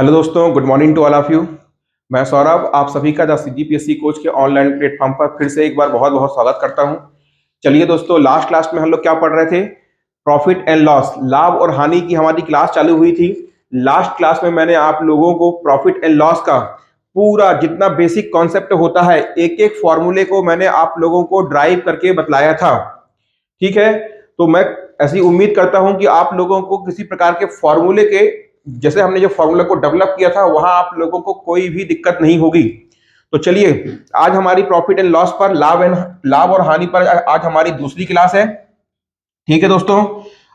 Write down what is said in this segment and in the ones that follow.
Hello दोस्तों, good morning to all of you. मैं सौरभ आप सभी का द सीजीपीएससी कोच के ऑनलाइन प्लेटफॉर्म पर फिर से एक बार बहुत बहुत स्वागत करता हूं। चलिए दोस्तों, लास्ट क्लास में हम लोग क्या पढ़ रहे थे? प्रॉफिट एंड लॉस, लाभ और हानि की हमारी क्लास चालू हुई थी। लास्ट क्लास में मैंने आप लोगों को प्रॉफिट एंड लॉस का पूरा जितना बेसिक कॉन्सेप्ट होता है, एक एक फॉर्मूले को मैंने आप लोगों को ड्राइव करके बतलाया था। ठीक है, तो मैं ऐसी उम्मीद करता हूं कि आप लोगों को किसी प्रकार के फॉर्मूले के, जैसे हमने जो फॉर्मूला को डेवलप किया था, वहां आप लोगों को कोई भी दिक्कत नहीं होगी। तो चलिए, आज हमारी प्रॉफिट एंड लॉस पर, लाभ और हानि पर आज हमारी दूसरी क्लास है। ठीक है दोस्तों,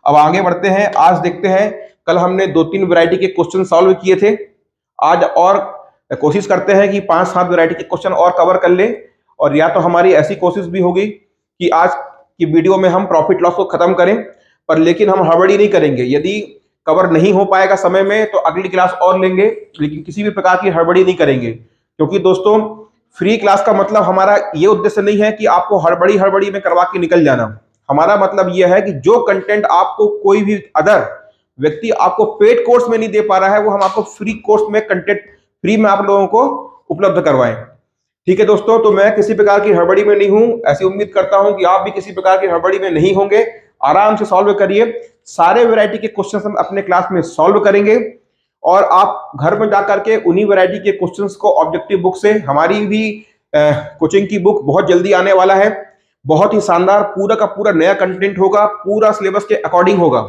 अब आगे बढ़ते हैं। आज देखते हैं, कल हमने 2-3 वैरायटी के क्वेश्चन सॉल्व किए थे। आज और कोशिश करते हैं कि 5-7 वैरायटी के क्वेश्चन और कवर कर ले। और या तो हमारी ऐसी कोशिश भी होगी कि आज की वीडियो में हम प्रॉफिट लॉस को खत्म करें, पर लेकिन हम हड़बड़ी नहीं करेंगे। यदि कवर नहीं हो पाएगा समय में तो अगली क्लास और लेंगे, लेकिन किसी भी प्रकार की हड़बड़ी नहीं करेंगे। क्योंकि दोस्तों, फ्री क्लास का मतलब हमारा ये उद्देश्य नहीं है कि आपको हड़बड़ी हड़बड़ी में करवा के निकल जाना। हमारा मतलब यह है कि जो कंटेंट आपको कोई भी अदर व्यक्ति आपको पेड कोर्स में नहीं दे पा रहा है, वो हम आपको फ्री कोर्स में कंटेंट फ्री में आप लोगों को उपलब्ध करवाएं। ठीक है दोस्तों, तो मैं किसी प्रकार की हड़बड़ी में नहीं हूं। ऐसी उम्मीद करता हूं कि आप भी किसी प्रकार की हड़बड़ी में नहीं होंगे। आराम से सॉल्व करिए। सारे वैरायटी के क्वेश्चंस हम अपने क्लास में सॉल्व करेंगे और आप घर में जाकर के उन्हीं वैरायटी के क्वेश्चंस को ऑब्जेक्टिव बुक से, हमारी भी कोचिंग की बुक बहुत जल्दी आने वाला है। बहुत ही शानदार, पूरा का पूरा नया कंटेंट होगा, पूरा सिलेबस के अकॉर्डिंग होगा।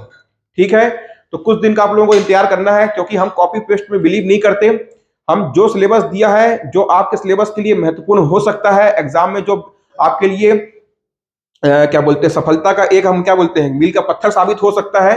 ठीक है, तो कुछ दिन का आप लोगों को इंतजार करना है, क्योंकि हम कॉपी पेस्ट में बिलीव नहीं करते। हम जो सिलेबस दिया है, जो आपके सिलेबस के लिए महत्वपूर्ण हो सकता है एग्जाम में, जो आपके लिए क्या बोलते हैं, सफलता का एक, हम क्या बोलते हैं, मील का पत्थर साबित हो सकता है,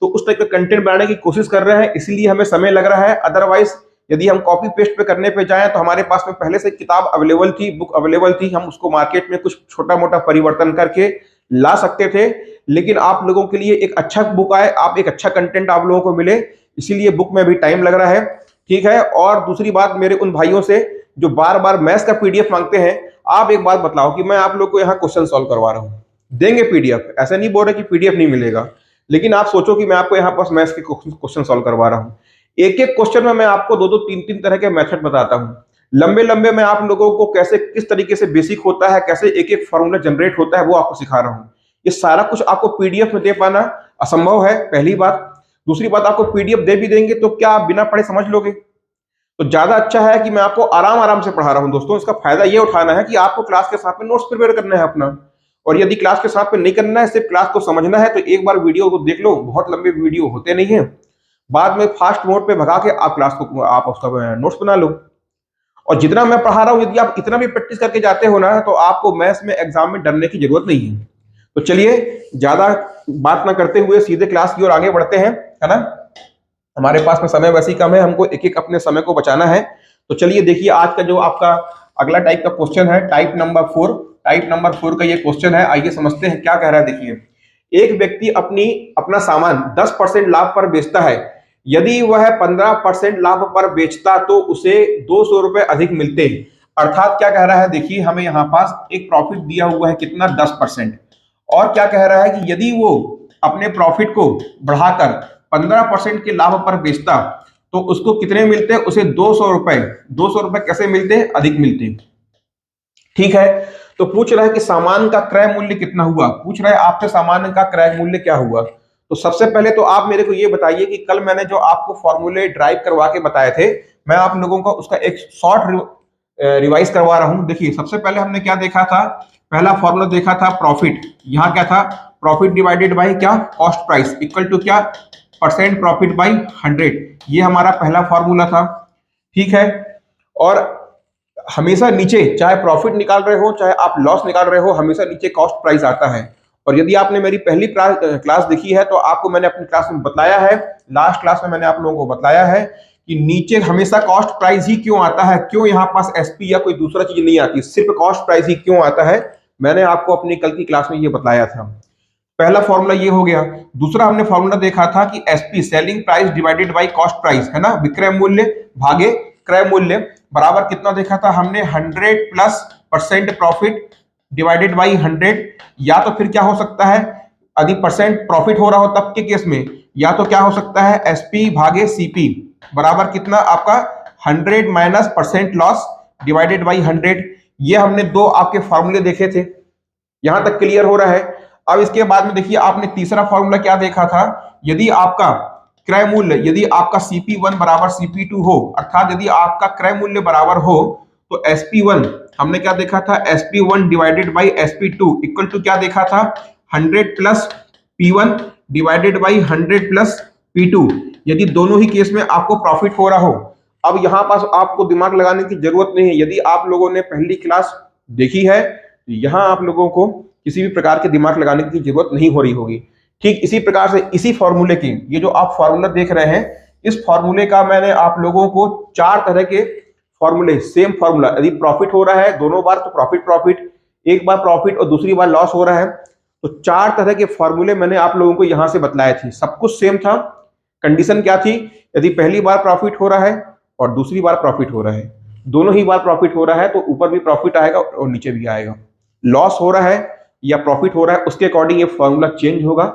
तो उस टाइप का कंटेंट बनाने की कोशिश कर रहे हैं। इसलिए हमें समय लग रहा है। अदरवाइज यदि हम कॉपी पेस्ट पे करने पे जाएं तो हमारे पास में पहले से किताब अवेलेबल थी, बुक अवेलेबल थी, हम उसको मार्केट में कुछ छोटा मोटा परिवर्तन करके ला सकते थे। लेकिन आप लोगों के लिए एक अच्छा बुक आए, आप एक अच्छा कंटेंट आप लोगों को मिले, इसीलिए बुक में भी टाइम लग रहा है। ठीक है, और दूसरी बात, मेरे उन भाइयों से जो बार बार मैथ्स का पीडीएफ मांगते हैं, आप एक बात बतलाओ कि मैं आप लोग को यहाँ क्वेश्चन सॉल्व करवा रहा हूँ, देंगे पीडीएफ, ऐसा नहीं बोल रहे कि पीडीएफ नहीं मिलेगा। लेकिन आप सोचो कि मैं आपको यहाँ पास मैथ्स के क्वेश्चन सॉल्व करवा रहा हूँ। एक एक क्वेश्चन में मैं आपको 2-2, 3-3 तरह के मेथड बताता हूँ। लंबे लंबे मैं आप लोगों को कैसे, किस तरीके से बेसिक होता है, कैसे एक एक फॉर्मूला जनरेट होता है, वो आपको सिखा रहा हूँ। ये सारा कुछ आपको पीडीएफ में दे पाना असंभव है, पहली बात। दूसरी बात, आपको पीडीएफ दे भी देंगे तो क्या आप बिना पढ़े समझ लोगे? तो ज्यादा अच्छा है कि मैं आपको आराम आराम से पढ़ा रहा हूं दोस्तों। इसका फायदा ये उठाना है कि आपको क्लास के साथ में नोट्स प्रिपेयर करना है अपना। और यदि क्लास के साथ में नहीं करना है, सिर्फ क्लास को समझना है, तो एक बार वीडियो को देख लो। बहुत लंबे वीडियो होते नहीं है, बाद में फास्ट मोड पे भगा के आप क्लास को, आप उसका नोट्स बना लो। और जितना मैं पढ़ा रहा हूं, यदि आप इतना भी प्रैक्टिस करके जाते हो ना, तो आपको मैथ्स में एग्जाम में डरने की जरूरत नहीं है। तो चलिए, ज्यादा बात ना करते हुए सीधे क्लास की ओर आगे बढ़ते हैं, है ना। हमारे पास में समय वैसे ही कम है, हमको एक एक अपने समय को बचाना है। तो चलिए देखिए, आज का जो आपका अगला टाइप का क्वेश्चन है, टाइप नंबर 4। टाइप नंबर 4 का ये क्वेश्चन है। आइए समझते हैं क्या कह रहा है। देखिए, एक व्यक्ति अपना सामान 10% लाभ पर बेचता है। यदि वह 15% लाभ पर बेचता तो उसे 200 रुपए अधिक मिलते। अर्थात क्या कह रहा है, देखिए हमें यहाँ पास एक प्रॉफिट दिया हुआ है, कितना, 10%। और क्या कह रहा है कि यदि वो अपने प्रॉफिट को बढ़ाकर 15% के लाभ पर बेचता तो उसको कितने मिलते? उसे 200 रुपए। 200 रुपए कैसे मिलते? अधिक मिलते। ठीक है, तो पूछ रहा है कि सामान का क्रय मूल्य कितना हुआ। पूछ रहा है आपसे सामान का क्रय मूल्य क्या हुआ। तो सबसे पहले तो आप मेरे को ये बताइए कि कल मैंने जो आपको फॉर्मूले ड्राइव करवा के बताए थे, मैं आप लोगों को उसका एक शॉर्ट रिवाइज करवा रहा हूं। देखिए, सबसे पहले हमने क्या देखा था? पहला फॉर्मूला देखा था प्रॉफिट। यहाँ क्या था? प्रॉफिट डिवाइडेड बाय क्या? कॉस्ट प्राइस, इक्वल टू क्या? Percent profit by 100। ये हमारा पहला फॉर्मूला था। ठीक है, और हमेशा नीचे, चाहे प्रॉफिट निकाल रहे हो चाहे आप लॉस निकाल रहे हो, हमेशा नीचे कॉस्ट प्राइस आता है। और यदि आपने मेरी पहली क्लास देखी है तो आपको मैंने अपनी क्लास में बताया है, लास्ट क्लास में मैंने आप लोगों को बताया है कि नीचे हमेशा कॉस्ट प्राइस ही क्यों आता है, क्यों यहाँ पास एसपी या कोई दूसरा चीज नहीं आती, सिर्फ कॉस्ट प्राइस ही क्यों आता है, मैंने आपको अपनी कल की क्लास में ये बताया था। पहला फॉर्मूला ये हो गया। दूसरा हमने फॉर्मूला देखा था कि SP, selling price divided by cost price, है ना, विक्रय मूल्य भागे क्रय मूल्य, बराबर कितना देखा था हमने? 100 plus percent profit divided by 100। या तो फिर क्या हो सकता है, यदि परसेंट प्रॉफिट हो रहा हो तब के केस में, या तो क्या हो सकता है, एसपी भागे सीपी। बराबर कितना आपका 100 minus percent loss divided by 100। ये हमने दो आपके फॉर्मूले देखे थे, यहां तक क्लियर हो रहा है। अब इसके बाद में देखिए आपने तीसरा फॉर्मूला क्या देखा था, यदि आपका क्रय मूल्य, यदि आपका CP1 बराबर CP2 हो, अर्थात यदि आपका क्रय मूल्य बराबर हो तो SP1 हमने क्या देखा था, SP1 divided by SP2 equal to क्या देखा था, 100 plus P1 divided by 100 plus P2। यदि दोनों ही केस में आपको प्रॉफिट हो रहा हो, अब यहां पास आपको दिमाग लगाने की जरूरत नहीं है। यदि आप लोगों ने पहली क्लास देखी है तो यहां आप लोगों को किसी भी प्रकार के दिमाग लगाने की जरूरत नहीं हो रही होगी। ठीक इसी प्रकार से इसी फॉर्मूले की, ये जो आप फॉर्मूला देख रहे हैं, इस फॉर्मूले का मैंने आप लोगों को चार तरह के फॉर्मूले, सेम फॉर्मूला, यदि प्रॉफिट हो रहा है दोनों बार तो प्रॉफिट प्रॉफिट, एक बार प्रॉफिट और दूसरी बार लॉस हो रहा है, तो चार तरह के फॉर्मूले मैंने आप लोगों को यहां से बतलाए थे। सब कुछ सेम था। कंडीशन क्या थी, यदि पहली बार प्रॉफिट हो रहा है और दूसरी बार प्रॉफिट हो रहा है, दोनों ही बार प्रॉफिट हो रहा है, तो ऊपर भी प्रॉफिट आएगा और नीचे भी आएगा। लॉस हो रहा है या प्रॉफिट हो रहा है, उसके अकॉर्डिंग ये फॉर्मूला चेंज होगा।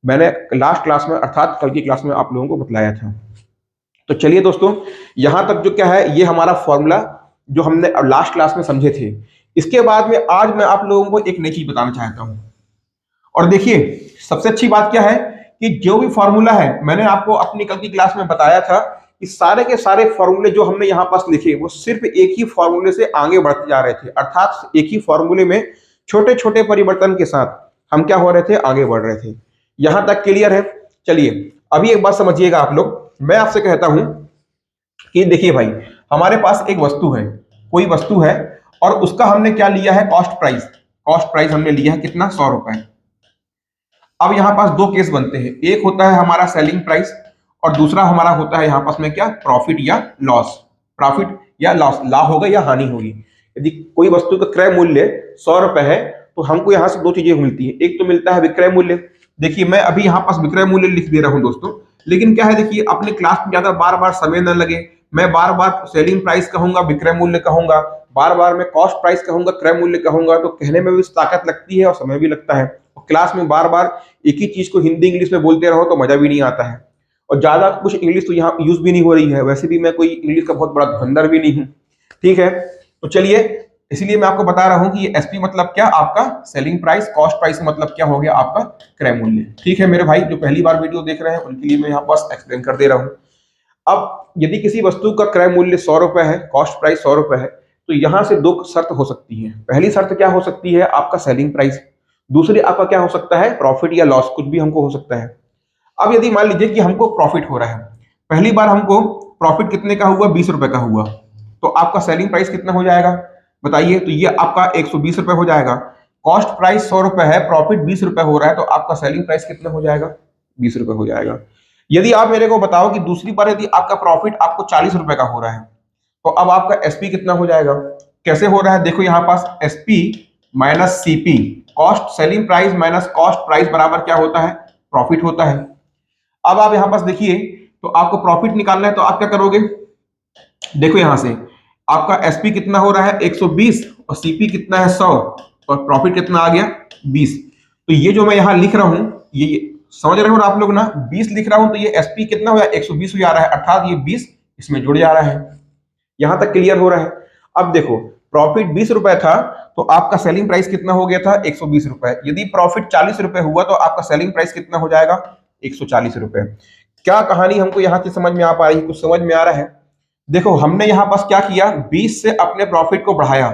मैंने लास्ट क्लास में अर्थात कल की क्लास में आप लोगों को बतलाया था। तो चलिए दोस्तों, यहां तक जो क्या है, ये हमारा फॉर्मूला जो हमने लास्ट क्लास में समझे थे। इसके बाद में आज मैं आप लोगों को एक नई चीज बताना चाहता हूं। और देखिए सबसे अच्छी बात क्या है कि जो भी फॉर्मूला है, मैंने आपको अपनी कल की क्लास में बताया था कि सारे के सारे फॉर्मूले जो हमने यहाँ पास लिखे वो सिर्फ एक ही फॉर्मूले से आगे बढ़ते जा रहे थे, अर्थात एक ही फॉर्मूले में छोटे छोटे परिवर्तन के साथ हम क्या हो रहे थे, आगे बढ़ रहे थे। यहां तक क्लियर है। चलिए अभी एक बात समझिएगा आप लोग, मैं आपसे कहता हूं कि देखिए भाई, हमारे पास एक वस्तु है, कोई वस्तु है, और उसका हमने क्या लिया है, कॉस्ट प्राइस। कॉस्ट प्राइस हमने लिया है कितना, 100 रुपए। अब यहां पास दो केस बनते हैं, एक होता है हमारा सेलिंग प्राइस और दूसरा हमारा होता है यहां पास में क्या, प्रॉफिट या लॉस। प्रॉफिट या लॉस, लाभ होगा या हानि होगी। यदि कोई वस्तु का क्रय मूल्य 100 रुपए है तो हमको यहां से दो चीजें मिलती है, एक तो मिलता है विक्रय मूल्य। देखिए मैं अभी यहां पास विक्रय मूल्य लिख दे रहा हूं दोस्तों, लेकिन क्या है, देखिए अपने क्लास में ज्यादा बार बार समय न लगे, मैं बार बार सेलिंग प्राइस कहूंगा, विक्रय मूल्य कहूंगा, बार बार मैं कॉस्ट प्राइस कहूंगा, क्रय मूल्य कहूंगा, तो कहने में भी ताकत लगती है और समय भी लगता है। और क्लास में बार बार एक ही चीज को हिंदी इंग्लिश में बोलते रहो तो मजा भी नहीं आता है, और ज्यादा कुछ इंग्लिश तो यहाँ यूज भी नहीं हो रही है। वैसे भी मैं कोई इंग्लिश का बहुत बड़ा धुरंधर भी नहीं हूँ, ठीक है। तो चलिए, इसलिए मैं आपको बता रहा हूं कि ये एसपी मतलब क्या, आपका सेलिंग प्राइस, कॉस्ट प्राइस मतलब क्या हो गया, आपका क्रय मूल्य। ठीक है मेरे भाई, जो पहली बार वीडियो देख रहे हैं उनके लिए मैं यहाँ बस एक्सप्लेन कर दे रहा हूँ। अब यदि किसी वस्तु का क्रय मूल्य 100 रुपए है, कॉस्ट प्राइस 100 रुपए है, तो यहां से दो शर्त हो सकती है। पहली शर्त क्या हो सकती है, आपका सेलिंग प्राइस, दूसरी आपका क्या हो सकता है, प्रॉफिट या लॉस, कुछ भी हमको हो सकता है। अब यदि मान लीजिए कि हमको प्रॉफिट हो रहा है, पहली बार हमको प्रॉफिट कितने का हुआ, 20 रुपए का हुआ, तो आपका सेलिंग प्राइस कितना हो जाएगा बताइए, तो ये आपका 120 रुपए हो जाएगा। कॉस्ट प्राइस 100 रुपए है, प्रॉफिट 20 रुपए हो रहा है, तो आपका सेलिंग प्राइस कितना हो जाएगा, 20 रुपए हो जाएगा। यदि आप मेरे को बताओ कि दूसरी बार यदि आपका प्रॉफिट आपको 40 रुपए का हो रहा है, तो अब आपका एसपी कितना हो जाएगा, कैसे हो रहा है, देखो यहां पास SP minus CP, cost selling price minus cost price बराबर क्या होता है, प्रॉफिट होता है। अब आप यहां पास देखिए, तो आपको प्रॉफिट निकालना है, तो आप क्या करोगे, देखो यहां से आपका एसपी कितना हो रहा है 120 और सीपी कितना है 100, और प्रॉफिट कितना आ गया 20। तो ये जो मैं यहां लिख रहा हूं, ये समझ रहे हो आप लोग ना, 20 लिख रहा हूं, तो ये एसपी कितना हो गया 120 हो जा रहा है, अर्थात ये 20 इसमें जुड़ जा रहा है। यहां तक क्लियर हो रहा है। अब देखो प्रॉफिट 20 रुपए था, तो आपका सेलिंग प्राइस कितना हो गया था 120 रुपए। यदि प्रॉफिट 40 रुपए हुआ तो आपका सेलिंग प्राइस कितना हो जाएगा 140 रुपए। क्या कहानी हमको यहां से समझ में आ पा रही है, कुछ समझ में आ रहा है। देखो हमने यहां पास क्या किया, 20 से अपने प्रॉफिट को बढ़ाया।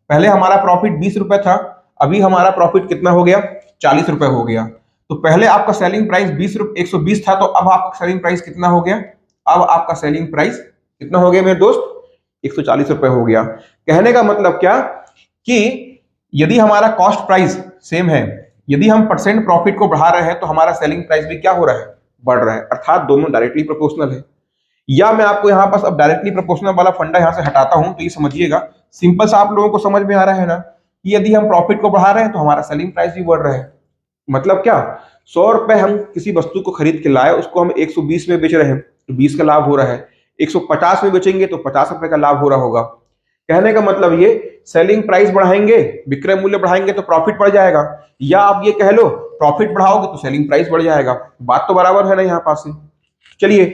पहले हमारा प्रॉफिट 20 रुपए था, अभी हमारा प्रॉफिट कितना हो गया 40 रुपए हो गया। तो पहले आपका सेलिंग प्राइस 120 था, तो अब आपका सेलिंग प्राइस कितना हो गया, अब आपका सेलिंग प्राइस कितना हो गया मेरे दोस्त, 140 रुपए हो गया। कहने का मतलब क्या कि यदि हमारा कॉस्ट प्राइस सेम है, यदि हम परसेंट प्रॉफिट को बढ़ा रहे हैं, तो हमारा सेलिंग प्राइस भी क्या हो रहा है, बढ़ रहा है, अर्थात दोनों डायरेक्टली प्रोपोर्शनल है। या मैं आपको यहां पास अब डायरेक्टली प्रोपोर्शनल वाला फंडा यहां से हटाता हूं, तो ये समझिएगा, सिंपल सा आप लोगों को समझ में आ रहा है ना, कि यदि हम प्रॉफिट को बढ़ा रहे हैं तो हमारा सेलिंग प्राइस भी बढ़ रहा है। मतलब क्या, 100 रुपए हम किसी वस्तु को खरीद के लाए, उसको हम 120 में बेच रहे हैं तो 20 का लाभ हो रहा है, 150 में बेचेंगे तो 50 रुपए का लाभ हो रहा होगा। कहने का मतलब ये, सेलिंग प्राइस बढ़ाएंगे, विक्रय मूल्य बढ़ाएंगे तो प्रॉफिट बढ़ जाएगा, या आप ये कह लो प्रॉफिट बढ़ाओगे तो सेलिंग प्राइस बढ़ जाएगा। बात तो बराबर है ना यहाँ पास से। चलिए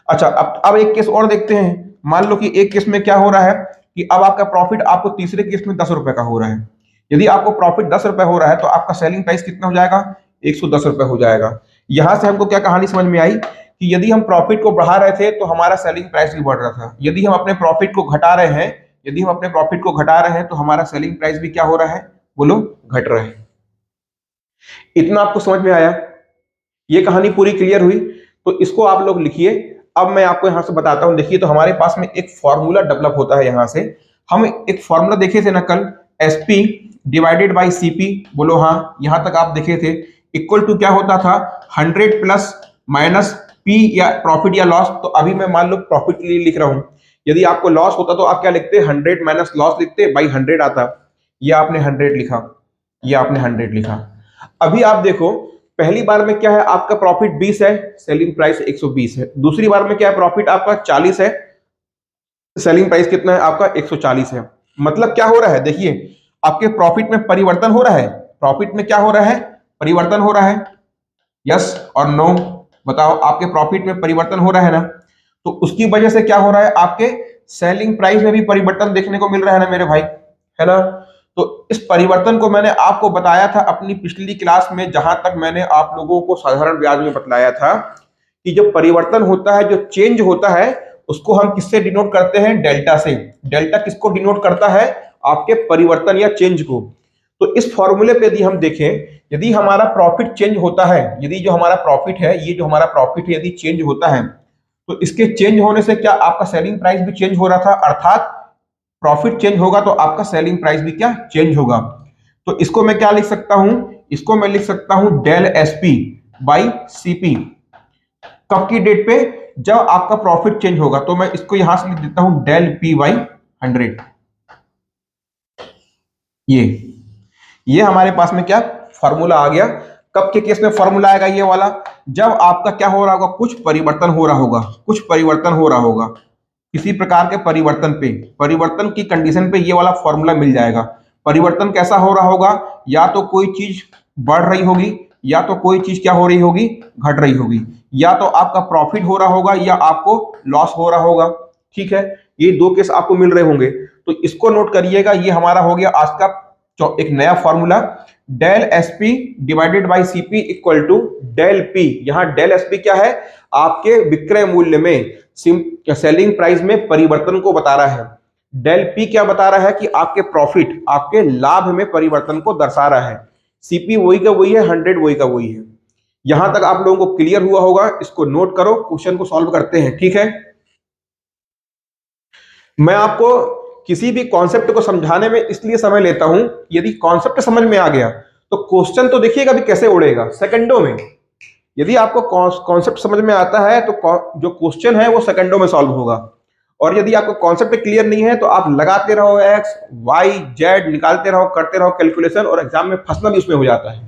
अच्छा, अब एक केस और देखते हैं। मान लो कि एक केस में क्या हो रहा है कि अब आपका प्रॉफिट आपको तीसरे केस में 10 रुपए का हो रहा है। यदि आपको प्रॉफिट 10 रुपए हो रहा है तो आपका सेलिंग प्राइस कितना हो जाएगा? 110 रुपए हो जाएगा। यहां से हमको क्या कहानी समझ में आई कि यदि हम प्रॉफिट को बढ़ा रहे थे तो हमारा सेलिंग प्राइस भी बढ़ रहा था। यदि हम अपने प्रॉफिट को घटा रहे हैं, यदि हम अपने प्रॉफिट को घटा रहे हैं तो हमारा सेलिंग प्राइस भी क्या हो रहा है? बोलो, घट रहा है। इतना आपको समझ में आया? ये कहानी पूरी क्लियर हुई? तो इसको आप लोग लिखिए। अब मैं आपको यहां से बताता हूं। देखिए, तो हमारे पास में एक फॉर्मूला डेवलप होता है। यहां से हम एक फॉर्मूला देखे थे ना कल, एसपी डिवाइडेड बाई सीपी। बोलो हाँ, यहां तक आप देखे थे। इक्वल टू क्या होता था? 100 प्लस माइनस पी, या प्रॉफिट या लॉस। तो अभी मैं मान लो प्रॉफिट के लिए लिख रहा हूं। यदि आपको लॉस होता तो आप क्या लिखते? 100 माइनस लॉस लिखते, बाई 100 आता। ये आपने 100 लिखा, ये आपने 100 लिखा। अभी आप देखो, पहली बार में क्या है? आपका प्रॉफिट 20 है, सेलिंग प्राइस 120 है। दूसरी बार में क्या है? प्रॉफिट आपका 40 है, सेलिंग प्राइस कितना है आपका? 140 है। मतलब क्या हो रहा है? देखिए, आपके प्रॉफिट में परिवर्तन हो रहा है। प्रॉफिट में क्या हो रहा है? परिवर्तन हो रहा है। यस और नो? बताओ, आपके प्रॉफिट में परिवर्तन हो रहा है ना? तो उसकी वजह से क्या हो रहा है? आपके सेलिंग प्राइस में भी परिवर्तन देखने को मिल रहा है ना मेरे भाई, है ना? तो इस परिवर्तन को मैंने आपको बताया था अपनी पिछली क्लास में, जहां तक मैंने आप लोगों को साधारण ब्याज में बतलाया था कि जो परिवर्तन होता है, जो चेंज होता है, उसको हम किससे डिनोट करते हैं? डेल्टा से। डेल्टा किसको डिनोट करता है? आपके परिवर्तन या चेंज को। तो इस फॉर्मूले पे यदि हम देखें, यदि हमारा प्रॉफिट चेंज होता है, यदि जो हमारा प्रॉफिट है, ये जो हमारा प्रॉफिट है, यदि चेंज होता है, तो इसके चेंज होने से क्या आपका सेलिंग प्राइस भी चेंज हो रहा था? अर्थात प्रॉफिट चेंज होगा तो आपका सेलिंग प्राइस भी क्या? चेंज होगा। तो इसको मैं क्या लिख सकता हूं? इसको मैं लिख सकता हूं डेल एसपी बाई सीपी। कब की डेट पे? जब आपका प्रॉफिट चेंज होगा। तो मैं इसको यहां से लिख देता हूं डेल पी बाई 100। ये हमारे पास में क्या फॉर्मूला आ गया? कब के केस में फॉर्मूला आएगा ये वाला? जब आपका क्या हो रहा होगा? कुछ परिवर्तन हो रहा होगा, कुछ परिवर्तन हो रहा होगा, किसी प्रकार के परिवर्तन पे, परिवर्तन की कंडीशन पे ये वाला फॉर्मूला मिल जाएगा। परिवर्तन कैसा हो रहा होगा? या तो कोई चीज बढ़ रही होगी, या तो कोई चीज क्या हो रही होगी? घट रही होगी। या तो आपका प्रॉफिट हो रहा होगा, या आपको लॉस हो रहा होगा। ठीक है, ये दो केस आपको मिल रहे होंगे। तो इसको नोट करिएगा। ये हमारा हो गया आज का एक नया formula, del SP divided by CP equal to del P. यहां डेल एसपी क्या है? आपके विक्रय मूल्य में, सेलिंग प्राइस में परिवर्तन को बता रहा है। डेल पी क्या बता रहा है? कि आपके प्रॉफिट, आपके लाभ में परिवर्तन को दर्शा रहा है। सीपी वही का वही है, 100 वही का वही है। यहां तक आप लोगों को क्लियर हुआ होगा। इसको नोट करो, क्वेश्चन को सॉल्व करते हैं। ठीक है, मैं आपको किसी भी कॉन्सेप्ट को समझाने में इसलिए समय लेता हूं, यदि कॉन्सेप्ट समझ में आ गया तो क्वेश्चन तो देखिएगा भी कैसे उड़ेगा सेकंडों में। यदि आपको कॉन्सेप्ट समझ में आता है तो जो क्वेश्चन है वो सेकंडों में सॉल्व होगा। और यदि आपको कॉन्सेप्ट क्लियर नहीं है तो आप लगाते रहो, एक्स वाई जेड निकालते रहो, करते रहो कैलकुलेशन, और एग्जाम में फंसना भी उसमें हो जाता है।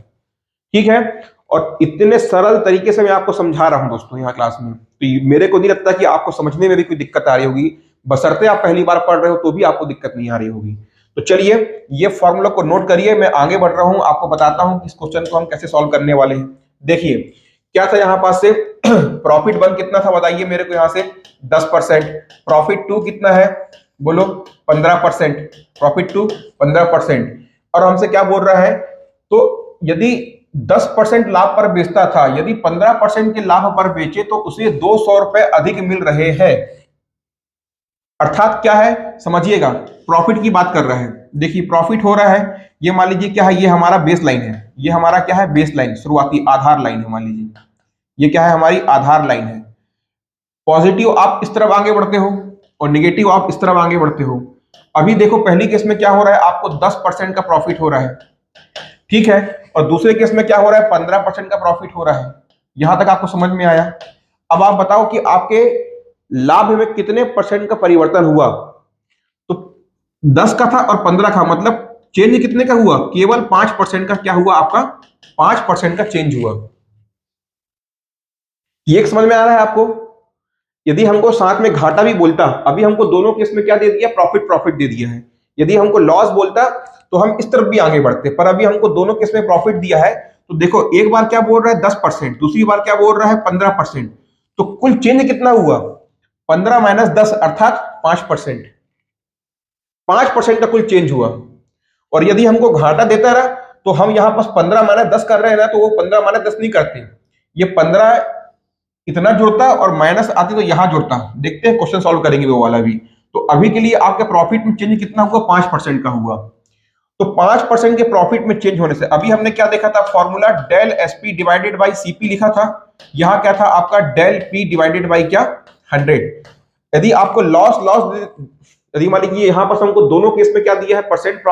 ठीक है, और इतने सरल तरीके से मैं आपको समझा रहा हूं दोस्तों यहाँ क्लास में, तो मेरे को नहीं लगता कि आपको समझने में भी कोई दिक्कत आ रही होगी। बशर्ते आप पहली बार पढ़ रहे हो तो भी आपको दिक्कत नहीं आ रही होगी। तो चलिए, ये फॉर्मूला को नोट करिए। मैं आगे बढ़ रहा हूं, आपको बताता हूं कि इस क्वेश्चन को हम कैसे सॉल्व करने वाले हैं। देखिए, क्या था यहाँ पास से प्रॉफिट 1 कितना था बताइए मेरे को? यहाँ से 10%। प्रॉफिट 2 कितना है? बोलो 15%। प्रॉफिट 2 15%। और हमसे क्या बोल रहा है? तो यदि 10% लाभ पर बेचता था, यदि 15% के लाभ पर बेचे तो उसे 200 रुपए अधिक मिल रहे हैं। अर्थात क्या है समझिएगा, प्रॉफिट की बात कर रहा है। देखिए, प्रॉफिट हो रहा है, ये मान लीजिए क्या है? ये हमारा बेस लाइन है। ये हमारा क्या है? बेस लाइन, शुरुआती आधार लाइन है। मान लीजिए ये क्या है? हमारी आधार लाइन है। पॉजिटिव आप इस तरफ आगे बढ़ते हो और निगेटिव आप इस तरफ आगे बढ़ते हो। अभी देखो, पहली केस में क्या हो रहा है? आपको 10% का प्रॉफिट हो रहा है। ठीक है, और दूसरे केस में क्या हो रहा है? 15% का प्रॉफिट हो रहा है। यहां तक आपको समझ में आया? अब आप बताओ कि आपके लाभ में कितने परसेंट का परिवर्तन हुआ? तो 10 का था और 15 का, मतलब चेंज कितने का हुआ? केवल 5% का क्या हुआ आपका? 5% का चेंज हुआ। ये एक समझ में आ रहा है आपको? यदि हमको साथ में घाटा भी बोलता, अभी हमको दोनों केस में क्या दे दिया? प्रॉफिट प्रॉफिट दे दिया है। यदि हमको लॉस बोलता तो हम इस तरफ भी आगे बढ़ते, पर अभी हमको दोनों केस में प्रॉफिट दिया है। तो देखो, एक बार क्या बोल रहा है? 10%, दूसरी बार क्या बोल रहा है? 15%। तो कुल चेंज कितना हुआ? 15 माइनस 10 अर्थात 5%। 5% का कुल चेंज हुआ। और यदि हमको घाटा देता रहा तो हम यहां पास 15 माइनस 10 कर रहे हैं ना, तो वो 15 माइनस 10 नहीं करते, ये 15 इतना जुड़ता और माइनस आती तो यहां जुड़ता। देखते हैं, क्वेश्चन सॉल्व करेंगे वो वाला भी। तो अभी के लिए आपके प्रॉफिट में चेंज कितना हुआ? 5% का हुआ। तो 5% के प्रॉफिट में चेंज होने से अभी हमने क्या देखा था? Formula del SP divided by CP लिखा था। यहां क्या था आपका? डेल पी डिवाइडेड बाई क्या? 100। यदि आपको लॉस लॉस यदि मान लीजिए यहां पर हमको दोनों केस में क्या दिया है? परसेंट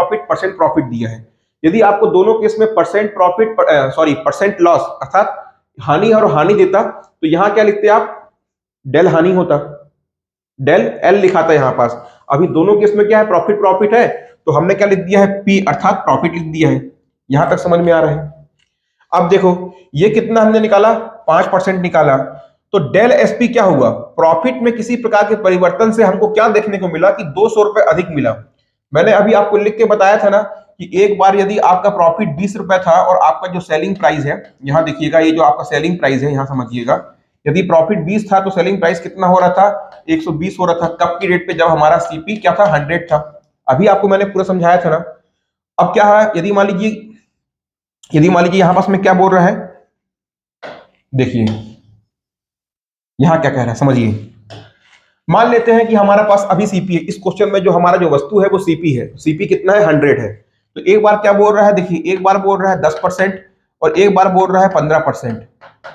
प्रॉफिट दिया है। यदि आपको दोनों केस में परसेंट लॉस अर्थात हानि और हानि देता तो यहां क्या लिखते आप? डेल हानि होता, डेल एल लिखा था यहां पास। अभी दोनों केस में क्या है? प्रॉफिट है, तो हमने क्या लिख दिया है? पी अर्थात प्रॉफिट लिख दिया है। यहां तक समझ में आ रहा है? अब देखो ये कितना हमने निकाला? 5% निकाला। तो डेल एसपी क्या हुआ? प्रॉफिट में किसी प्रकार के परिवर्तन से हमको क्या देखने को मिला कि 200 रुपए अधिक मिला। मैंने अभी आपको लिख के बताया था ना कि एक बार यदि आपका प्रॉफिट 20 रुपए था और आपका जो सेलिंग प्राइस है, यहां देखिएगा, ये जो आपका सेलिंग प्राइस है यहां समझिएगा, यदि प्रॉफिट 20 था तो सेलिंग प्राइस कितना हो रहा था? 120 हो रहा था। कब की रेट पे? जब हमारा सीपी क्या था? 100 था। अभी आपको मैंने पूरा समझाया था ना। अब क्या है? यदि मान लीजिए यहां पास में क्या बोल रहा है, देखिए यहां क्या कह रहा है, समझिए। मान लेते हैं कि हमारा पास अभी सीपी है। इस क्वेश्चन में जो हमारा जो वस्तु है वो सीपी है। सीपी कितना है? 100 है। तो एक बार क्या बोल रहा है? देखिए, एक बार बोल रहा है 10% और एक बार बोल रहा है 15%।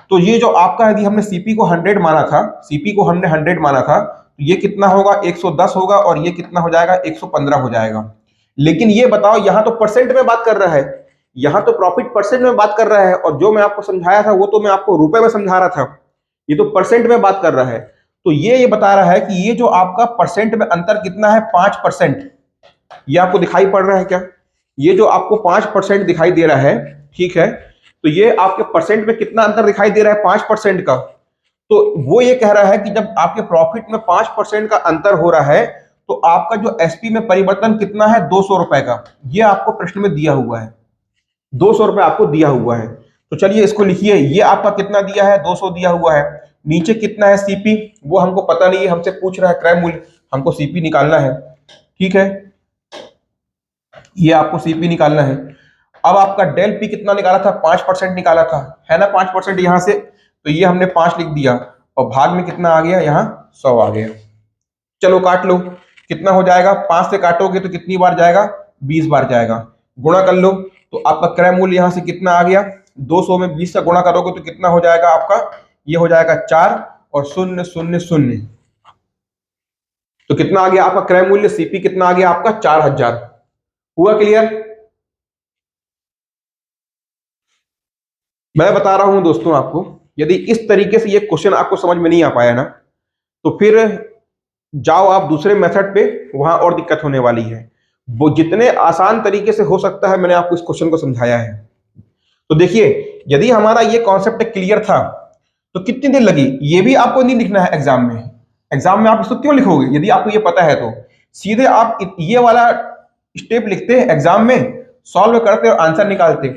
तो ये जो आपका, यदि हमने सीपी को 100 माना था, सीपी को हमने 100 माना था, तो ये कितना होगा? 110 होगा और ये कितना हो जाएगा? 115 हो जाएगा। लेकिन ये बताओ, यहां तो परसेंट में बात कर रहा है, यहां तो प्रॉफिट परसेंट में बात कर रहा है, और जो मैं आपको समझाया था वो तो मैं आपको रुपए में समझा रहा था, ये तो परसेंट में बात कर रहा है। तो ये बता रहा है कि ये जो आपका परसेंट में अंतर कितना है? 5%। ये आपको दिखाई पड़ रहा है क्या? ये जो आपको 5% दिखाई दे रहा है, ठीक है, तो ये आपके परसेंट में कितना अंतर दिखाई दे रहा है? 5% का। तो वो ये कह रहा है कि जब आपके प्रॉफिट में 5% का अंतर हो रहा है तो आपका जो एसपी में परिवर्तन कितना है? 200 रुपए का। ये आपको प्रश्न में दिया हुआ है, 200 रुपए आपको दिया हुआ है। तो चलिए इसको लिखिए, ये आपका कितना दिया है? 200 दिया हुआ है। नीचे कितना है सीपी? वो हमको पता नहीं है, हमसे पूछ रहा है क्रय मूल्य, हमको सीपी निकालना है, ठीक है, ये आपको सीपी निकालना है। अब आपका डेल पी कितना निकाला था? 5% निकाला था, है ना? 5% यहां से, तो ये हमने 5 लिख दिया और भाग में कितना आ गया? यहां 100 आ गया। चलो काट लो, कितना हो जाएगा? 5 से काटोगे तो कितनी बार जाएगा? 20 बार जाएगा। गुणा कर लो तो आपका क्रय मूल्य यहां से कितना आ गया? 200 में 20 का गुणा करोगे तो कितना हो जाएगा आपका? ये हो जाएगा 4 और 0 0 0। तो कितना आ गया आपका क्रय मूल्य? सीपी कितना आ गया आपका? 4000। हुआ क्लियर? मैं बता रहा हूं दोस्तों आपको, यदि इस तरीके से ये क्वेश्चन आपको समझ में नहीं आ पाया ना, तो फिर जाओ आप दूसरे मेथड पे, वहां और दिक्कत होने वाली है। वो जितने आसान तरीके से हो सकता है मैंने आपको इस क्वेश्चन को समझाया है। तो देखिए, यदि हमारा ये कॉन्सेप्ट क्लियर था तो कितनी देर लगी? ये भी आपको नहीं लिखना है एग्जाम में। एग्जाम में आप इसको क्यों लिखोगे यदि आपको ये पता है? तो सीधे आप ये वाला स्टेप लिखते हैं एग्जाम में, सॉल्व करते और आंसर निकालते,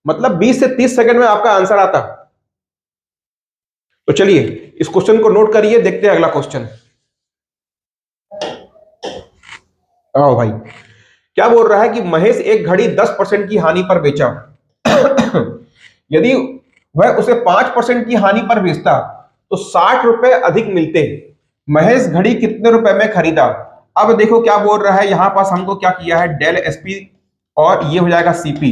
मतलब 20 से 30 सेकंड में आपका आंसर आता। तो चलिए इस क्वेश्चन को नोट करिए, देखते हैं अगला क्वेश्चन। आओ भाई, क्या बोल रहा है कि महेश एक घड़ी 10% की हानि पर बेचा। यदि वह उसे 5% की हानि पर बेचता तो 60 रुपए अधिक मिलते। महेश घड़ी कितने रुपए में खरीदा? अब देखो क्या बोल रहा है, यहां पास हमको क्या किया है? डेल एसपी और ये हो जाएगा सीपी,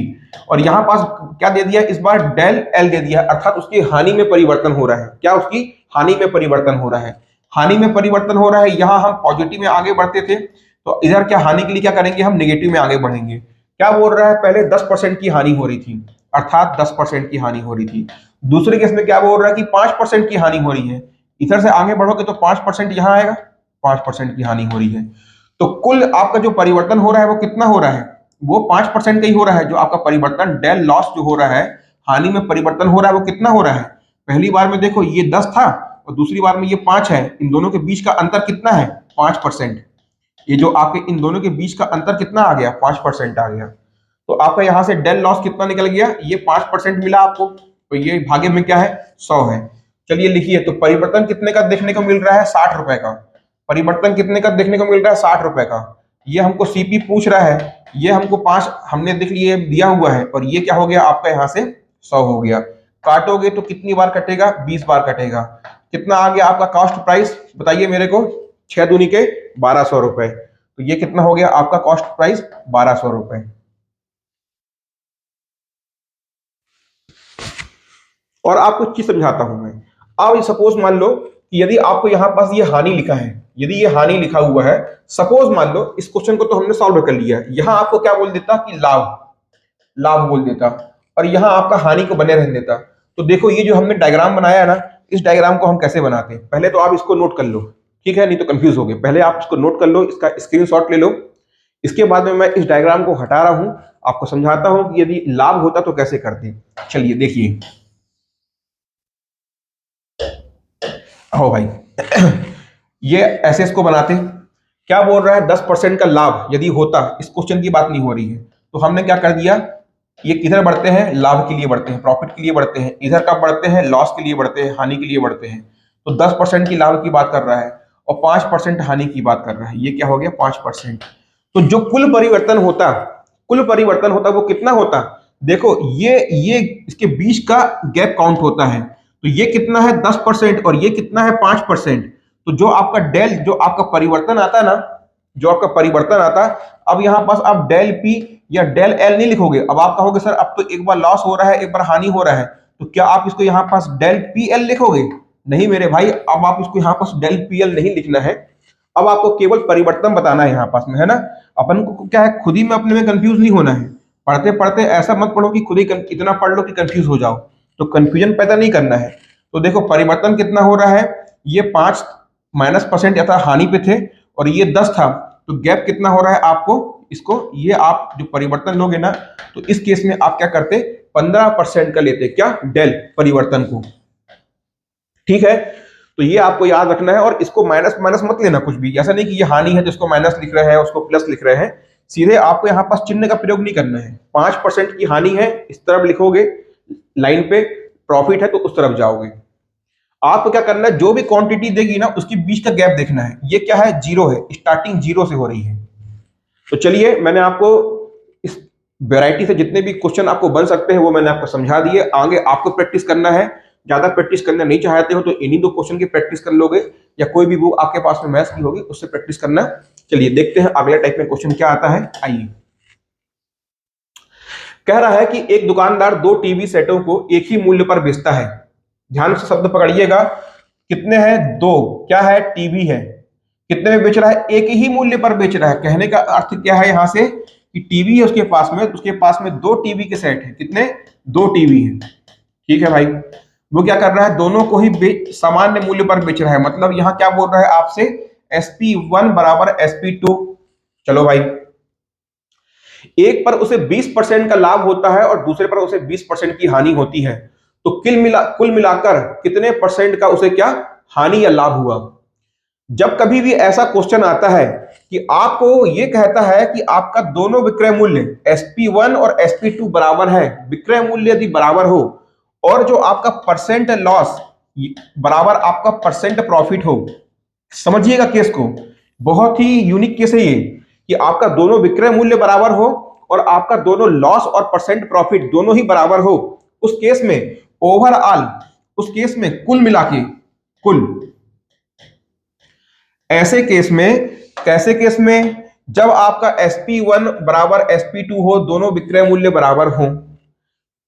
और यहां पास क्या दे दिया इस बार? डेल एल दे दिया, अर्थात उसकी हानि में परिवर्तन हो रहा है। क्या उसकी हानि में परिवर्तन हो रहा है? हानि में परिवर्तन हो रहा है। यहां हम पॉजिटिव में आगे बढ़ते थे, तो इधर क्या हानि के लिए क्या करेंगे? हम नेगेटिव में आगे बढ़ेंगे। क्या बोल रहा है? पहले 10% की हानि हो रही थी, अर्थात 10% की हानि हो रही थी। दूसरे केस में क्या बोल रहा है कि 5% की हानि हो रही है। इधर से आगे बढ़ोगे तो 5% यहां आएगा, 5% की हानि हो रही है। तो कुल आपका जो परिवर्तन हो रहा है वो कितना हो रहा है? वो 5% का ही हो रहा है। जो आपका परिवर्तन डेल लॉस जो हो रहा है, हानि में परिवर्तन हो रहा है, वो कितना हो रहा है? पहली बार में देखो ये 10 था और दूसरी बार में ये 5 है। इन दोनों के बीच का अंतर कितना है? 5%। ये जो आपके इन दोनों के बीच का अंतर कितना आ गया? 5% आ गया। तो आपका यहां से डेल लॉस कितना निकल गया? ये 5% मिला आपको, तो ये भागे में क्या है? 100 है। चलिए लिखिए, तो परिवर्तन कितने का देखने को मिल रहा है? 60 रुपए का। परिवर्तन कितने का देखने को मिल रहा है? 60 रुपए का। ये हमको सीपी पूछ रहा है, ये हमको 5 हमने देख लिए दिया हुआ है, और ये क्या हो गया आपका यहाँ से 100 हो गया। काटोगे तो कितनी बार कटेगा? 20 बार कटेगा। कितना आ गया आपका कॉस्ट प्राइस? बताइए मेरे को। 6 दूनी के 1200 रुपए। तो ये कितना हो गया आपका कॉस्ट प्राइस? 1200 रुपए। और आपको चीज समझाता हूं मैं। अब सपोज मान लो कि यदि आपको यहां पास ये हानि लिखा है, यदि ये हानि लिखा हुआ है, सपोज मान लो इस क्वेश्चन को तो हमने सॉल्व कर लिया, यहां आपको क्या बोल देता कि लाभ, लाभ बोल देता, और यहां आपका हानि को बने रहने देता। तो देखो ये जो हमने डायग्राम बनाया है ना, इस डायग्राम को हम कैसे बनाते हैं, पहले तो आप इसको नोट कर लो, ठीक है, नहीं तो कंफ्यूज हो गए। पहले आप इसको नोट कर लो, इसका स्क्रीनशॉट ले लो। इसके बाद में मैं इस डायग्राम को हटा रहा हूं, आपको समझाता हूं कि यदि लाभ होता तो कैसे करते। चलिए देखिए, हो भाई ये ऐसे इसको बनाते हैं। क्या बोल रहा है? 10% का लाभ यदि होता, इस क्वेश्चन की बात नहीं हो रही है, तो हमने क्या कर दिया, ये किधर बढ़ते हैं? लाभ के लिए बढ़ते हैं, प्रॉफिट के लिए बढ़ते हैं। इधर कब बढ़ते हैं? लॉस के लिए बढ़ते हैं, हानि के लिए बढ़ते हैं। तो 10% की लाभ की बात कर रहा है और 5% हानि की बात कर रहा है। ये क्या हो गया? 5%। तो जो कुल परिवर्तन होता, कुल परिवर्तन होता वो कितना होता? देखो ये इसके बीच का गैप काउंट होता है। तो ये कितना है? 10%, और ये कितना है? 5%। तो जो आपका डेल, जो आपका परिवर्तन आता है ना, जो आपका परिवर्तन आता, अब यहां पास आप डेल पी या डेल एल नहीं लिखोगे। अब आप कहोगे सर अब तो एक बार लॉस हो रहा है, एक बार हानि हो रहा है, तो क्या आप इसको यहां पास डेल पी एल लिखोगे? नहीं मेरे भाई, अब आप इसको यहां पास डेल पी एल नहीं लिखना है। अब आपको केवल परिवर्तन बताना है यहां पास में, है ना। अपन को क्या है, खुद ही में अपने में कंफ्यूज नहीं होना है। पढ़ते पढ़ते ऐसा मत पढ़ो कि खुद ही इतना पढ़ लो कि कंफ्यूज हो जाओ, तो कंफ्यूजन पैदा नहीं करना है। तो देखो परिवर्तन कितना हो रहा है, ये 5 -% यथा हानि पे थे, और ये 10 था, तो गैप कितना हो रहा है आपको, इसको ये आप जो परिवर्तन लोगे ना, तो इस केस में आप क्या करते? 15% का लेते, क्या? डेल परिवर्तन को, ठीक है। तो ये आपको याद रखना है, और इसको माइनस माइनस मत लेना कुछ भी। ऐसा नहीं कि ये हानि है तो इसको माइनस लिख रहे हैं, उसको प्लस लिख रहे हैं। सीधे आपको यहाँ पास चिन्ह का प्रयोग नहीं करना है। 5% की हानि है, इस तरफ लिखोगे लाइन पे, प्रॉफिट है तो उस तरफ जाओगे। आपको क्या करना है, जो भी क्वांटिटी देगी ना उसके बीच का गैप देखना है। ये क्या है? जीरो है, स्टार्टिंग जीरो से हो रही है। तो चलिए मैंने आपको इस वैरायटी से जितने भी क्वेश्चन आपको बन सकते हैं वो मैंने आपको समझा दिए। आगे आपको प्रैक्टिस करना है, ज्यादा प्रैक्टिस करना नहीं चाहते हो तो इन्हीं 2 क्वेश्चन की प्रैक्टिस कर लोगे, या कोई भी बुक आपके पास में मैथ्स की होगी उससे प्रैक्टिस करना। चलिए देखते हैं अगले टाइप में क्वेश्चन क्या आता है। आइए, कह रहा है कि एक दुकानदार 2 टीवी सेटों को एक ही मूल्य पर बेचता है। ध्यान से शब्द पकड़िएगा, कितने हैं? 2। क्या है? टीवी है। कितने में बेच रहा है? एक ही मूल्य पर बेच रहा है। कहने का अर्थ क्या है यहां से, कि टीवी है उसके पास में 2 टीवी के सेट है। कितने? 2 टीवी है, ठीक है भाई। वो क्या कर रहा है? दोनों को ही सामान्य मूल्य पर बेच रहा है। मतलब यहां क्या बोल रहा है आपसे, SP1 बराबर SP2। चलो भाई, एक पर उसे 20% का लाभ होता है और दूसरे पर उसे 20% की हानि होती है, तो कुल मिलाकर कितने परसेंट का उसे क्या हानि या लाभ हुआ? जब कभी भी ऐसा क्वेश्चन आता है कि आपको ये कहता है कि आपका दोनों विक्रय मूल्य SP1 और SP2 बराबर है, विक्रय मूल्य यदि बराबर हो, और जो आपका परसेंट लॉस बराबर आपका परसेंट प्रॉफिट हो, समझिएगा केस को, बहुत ही यूनिक केस है ये, कि आपका दोनों विक्रय मूल्य बराबर हो और आपका दोनों लॉस और परसेंट प्रॉफिट दोनों ही बराबर हो, उस केस में ओवरऑल, उस केस में कुल मिला के, कुल ऐसे केस में, कैसे केस में, जब आपका SP1 बराबर SP2 हो, दोनों विक्रय मूल्य बराबर हो,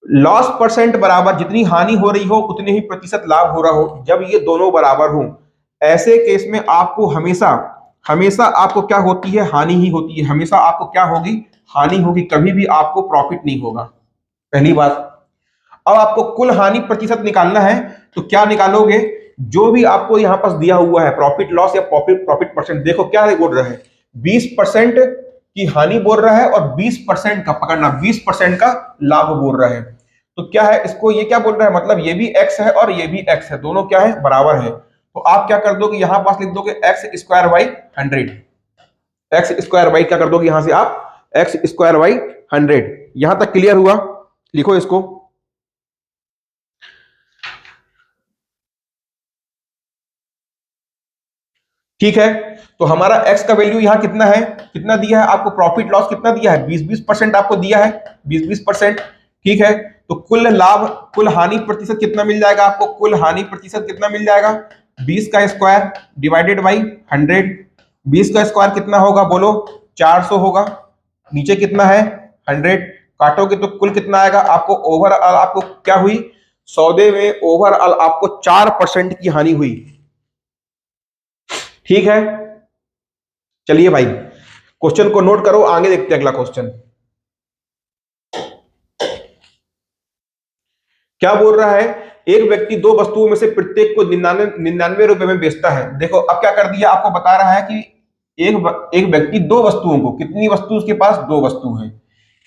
लॉस परसेंट बराबर, जितनी हानि हो रही हो उतने ही प्रतिशत लाभ हो रहा हो, जब ये दोनों बराबर हो, ऐसे केस में आपको हमेशा हमेशा आपको क्या होती है? हानि ही होती है। हमेशा आपको क्या होगी? हानि होगी, कभी भी आपको प्रॉफिट नहीं होगा, पहली बात। अब आपको कुल हानि प्रतिशत निकालना है, तो क्या निकालोगे? जो भी आपको यहां पास दिया हुआ है प्रॉफिट लॉस या प्रॉफिट प्रॉफिट परसेंट, देखो क्या बोल रहा है, 20% की हानि बोल रहा है और 20% का, पकड़ना, 20% का लाभ बोल रहा है। तो क्या है इसको, ये क्या बोल रहा है, मतलब ये भी एक्स है और ये भी एक्स है, दोनों क्या है? बराबर है। तो आप क्या कर दोगे, यहां पास लिख दोगे x square by 100। X square by क्या कर दोगे यहां से आप? X square by 100। यहां तक क्लियर हुआ? लिखो इसको। ठीक है, तो हमारा एक्स का वैल्यू यहाँ कितना है, कितना दिया है आपको, प्रॉफिट लॉस कितना दिया है, 20-20% आपको दिया है, 20-20%। ठीक है, तो कुल लाभ कुल हानि प्रतिशत कितना मिल जाएगा आपको, कुल हानि प्रतिशत कितना मिल जाएगा, 20 का स्क्वायर डिवाइडेड बाई 100। 20 का स्क्वायर कितना होगा बोलो, 400 होगा, नीचे कितना है 100, काटोगे तो कुल कितना आएगा आपको, ओवरऑल आपको क्या हुई, सौदे में ओवरऑल आपको 4% की हानि हुई। ठीक है, चलिए भाई क्वेश्चन को नोट करो, आगे देखते हैं अगला क्वेश्चन क्या बोल रहा है। एक व्यक्ति दो वस्तुओं में से प्रत्येक को 99 रुपए में बेचता है। देखो अब क्या कर दिया, आपको बता रहा है कि एक व्यक्ति दो वस्तुओं को, कितनी वस्तु उसके पास, दो वस्तु है,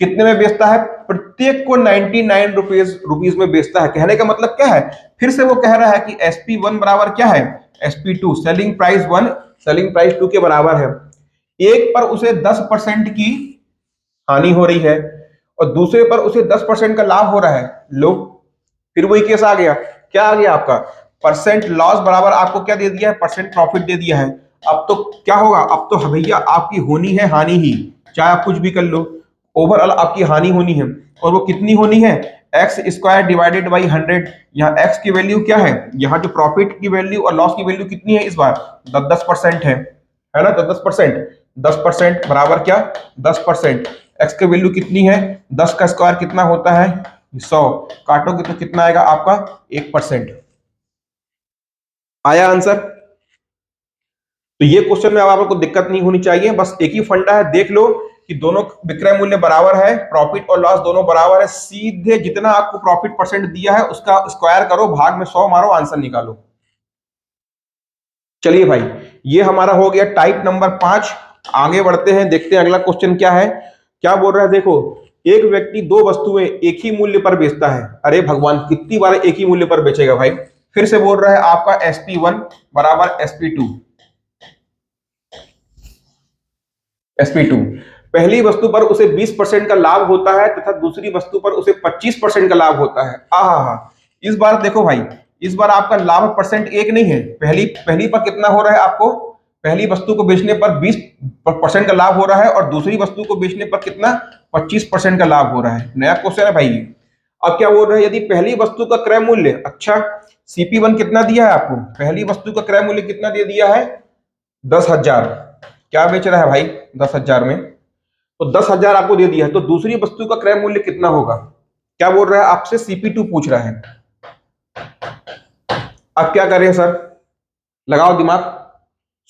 कितने में बेचता है, प्रत्येक को 99 रुपीज में बेचता है। कहने का मतलब क्या है, फिर से वो कह रहा है कि SP1 बराबर क्या है, SP2, selling price 1 selling price 2 के बराबर है। एक पर उसे 10% की हानि हो रही है और दूसरे पर उसे 10% का लाभ हो रहा है। लो फिर वही केस आ गया, क्या आ गया आपका, परसेंट लॉस बराबर आपको क्या दे दिया है, परसेंट प्रॉफिट दे दिया है। अब तो क्या होगा, अब तो भैया आपकी होनी है हानि ही, चाहे आप कुछ भी कर लो, ओवरऑल आपकी हानि होनी है, और वो कितनी होनी है, एक्स स्क्वायर डिवाइडेड बाई 100। यहाँ एक्स की वैल्यू क्या है, यहाँ जो प्रॉफिट की वैल्यू और लॉस की वैल्यू कितनी है इस बार, 10% है ना, तो 10%, 10% बराबर क्या, 10%। एक्स की वैल्यू कितनी है, 10 का स्क्वायर कितना होता है 100, काटोगे तो कितना आएगा आपका 1%। आया आंसर। तो ये क्वेश्चन में अब आपको दिक्कत नहीं होनी चाहिए, बस एक ही फंडा है, देख लो कि दोनों विक्रय मूल्य बराबर है, प्रॉफिट और लॉस दोनों बराबर है, सीधे जितना आपको प्रॉफिट परसेंट दिया है उसका स्क्वायर करो, भाग में 100 मारो, आंसर निकालो। चलिए भाई ये हमारा हो गया टाइप नंबर 5। आगे बढ़ते हैं, देखते हैं अगला क्वेश्चन क्या है। क्या बोल रहा है, देखो एक व्यक्ति दो वस्तुएं एक ही मूल्य पर बेचता है। अरे भगवान कितनी बार एक ही मूल्य पर बेचेगा भाई, फिर से बोल रहा है आपका SP1 बराबर SP2। पहली वस्तु पर उसे 20% का लाभ होता है तथा दूसरी वस्तु पर उसे 25% का लाभ होता है। आहा, इस बार देखो भाई, इस बार आपका लाभ परसेंट एक नहीं है, पहली पहली पर कितना हो रहा है आपको, पहली वस्तु को बेचने पर 20% का लाभ हो रहा है और दूसरी वस्तु को बेचने पर कितना, 25% का लाभ हो रहा है। नया क्वेश्चन है भाई। अब क्या बोल रहे हैं, यदि पहली वस्तु का क्रय मूल्य, अच्छा CP1 कितना दिया है आपको, पहली वस्तु का क्रय मूल्य कितना दे दिया है, 10,000। क्या बेच रहा है भाई, 10,000 में, तो 10,000 आपको दे दिया है, तो दूसरी वस्तु का क्रय मूल्य कितना होगा, क्या बोल रहा है आपसे, CP2 पूछ रहा है। अब क्या करें सर, लगाओ दिमाग,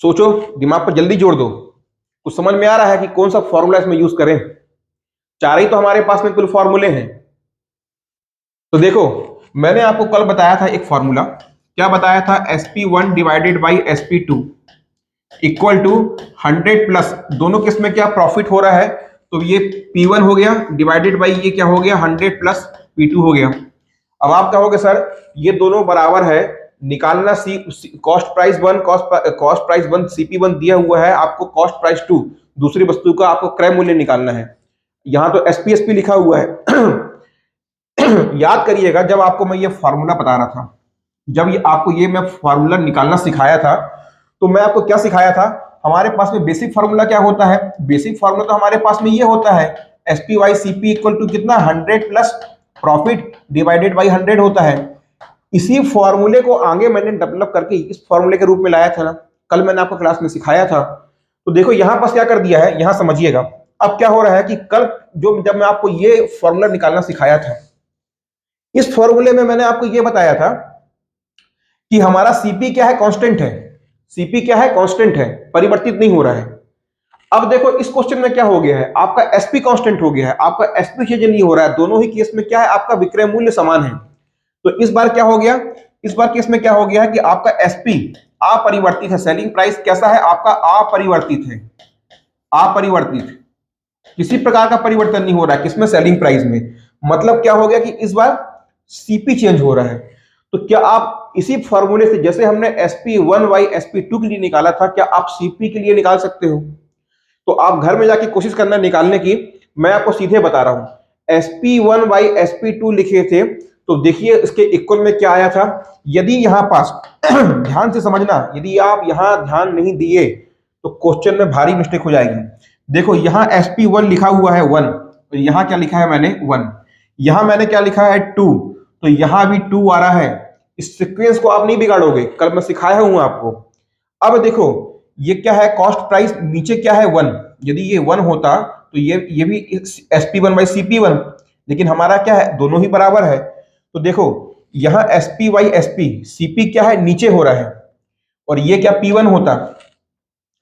सोचो, दिमाग पर जल्दी जोड़ दो, कुछ समझ में आ रहा है कि कौन सा फॉर्मूला इसमें यूज करें। चार ही तो हमारे पास में कुल फॉर्मूले हैं। तो देखो मैंने आपको कल बताया था एक फॉर्मूला, क्या बताया था, SP1 divided by SP2 equal to 100 plus, दोनों केस में क्या प्रॉफिट हो रहा है, तो ये P1 हो गया डिवाइडेड बाई ये क्या हो गया 100 प्लस P2 हो गया। अब आप कहोगे सर ये दोनों बराबर है, निकालना cost price 1 cost price 1 CP1 दिया हुआ है, आपको कॉस्ट प्राइस 2 दूसरी वस्तु का आपको क्रय मूल्य निकालना है। यहां तो SP लिखा हुआ है। याद करिएगा जब आपको मैं ये फॉर्मूला बता रहा था, जब ये आपको ये मैं फॉर्मूला निकालना सिखाया था, तो मैं आपको क्या सिखाया था, हमारे पास में बेसिक फॉर्मूला क्या होता है, बेसिक फॉर्मूला तो हमारे पास में ये होता है SP/CP इक्वल टू कितना 100 प्लस प्रॉफिट डिवाइडेड बाई 100 होता है। इसी फॉर्मूले को आगे मैंने डेवलप करके इस फॉर्मूले के रूप में लाया था ना, कल मैंने आपको क्लास में सिखाया था। तो देखो यहां पास क्या कर दिया है, यहां समझिएगा। अब क्या हो रहा है कि कल जब मैं आपको ये फॉर्मूला निकालना सिखाया था, इस फॉर्मूले में मैंने आपको ये बताया था कि हमारा सीपी क्या है, कांस्टेंट है, सीपी क्या है, कांस्टेंट है, परिवर्तित नहीं हो रहा है। अब देखो इस क्वेश्चन में क्या हो गया है, आपका एसपी कांस्टेंट हो गया है, आपका एसपी चेंज नहीं हो रहा है, दोनों ही केस में क्या है, आपका विक्रय मूल्य समान है। तो इस बार क्या हो गया, इस बार केस में क्या हो गया है कि आपका एसपी अपरिवर्तित है, सेलिंग प्राइस कैसा है आपका, अपरिवर्तित है, अपरिवर्तित, किसी प्रकार का परिवर्तन नहीं हो रहा है, किसमें, सेलिंग प्राइस में। मतलब क्या हो गया कि इस बार सीपी चेंज हो रहा है। तो क्या आप इसी फॉर्मूले से, जैसे हमने SP1 SP2 के लिए निकाला था, क्या आप सीपी के लिए निकाल सकते हो। तो आप घर में जाके कोशिश करना निकालने की, मैं आपको सीधे बता रहा हूं, SP1 SP2 लिखे थे तो देखिए इसके इक्वल में क्या आया था। यदि यहाँ पास ध्यान से समझना, यदि आप यहाँ ध्यान नहीं दिए तो क्वेश्चन में भारी मिस्टेक हो जाएगी। देखो यहाँ sp1 लिखा हुआ है 1, तो यहाँ क्या लिखा है मैंने 1, यहाँ मैंने क्या लिखा है 2, तो यहाँ भी 2 आ रहा है। इस सीक्वेंस को आप नहीं बिगाड़ोगे, कल मैं सिखाया हूं आपको। अब देखो ये क्या है, कॉस्ट प्राइस, नीचे क्या है 1, यदि ये 1 होता तो ये भी sp1 बाई cp1, लेकिन हमारा क्या है, दोनों ही बराबर है। तो देखो यहाँ sp बाई sp, cp क्या है, नीचे हो रहा है, और ये क्या p1 होता।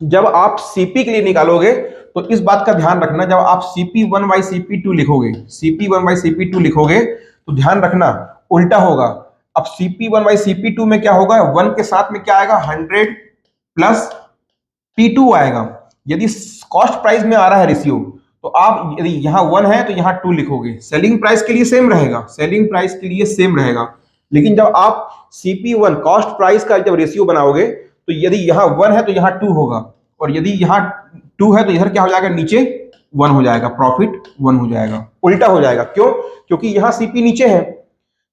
जब आप cp के लिए निकालोगे तो इस बात का ध्यान रखना, जब आप cp1 बाई cp2 लिखोगे, cp1 बाई cp2 लिखोगे तो ध्यान रखना उल्टा होगा। अब cp1 बाई cp2 में क्या होगा, 1 के साथ में क्या आएगा, 100 प्लस p2 आएगा। यदि कॉस्ट प्राइस में आ रहा है रेशियो, तो आप यदि यहाँ 1 है तो यहाँ 2 लिखोगे। सेलिंग प्राइस के लिए सेम रहेगा, सेलिंग प्राइस के लिए सेम रहेगा, लेकिन जब आप cp1 कॉस्ट प्राइस का जब रेशियो बनाओगे तो यदि यहाँ 1 है तो यहाँ 2 होगा, और यदि यहाँ 2 है तो इधर क्या हो जाएगा, नीचे 1 हो जाएगा, प्रॉफिट 1 हो जाएगा, उल्टा हो जाएगा। क्यों? क्योंकि यहाँ cp नीचे है।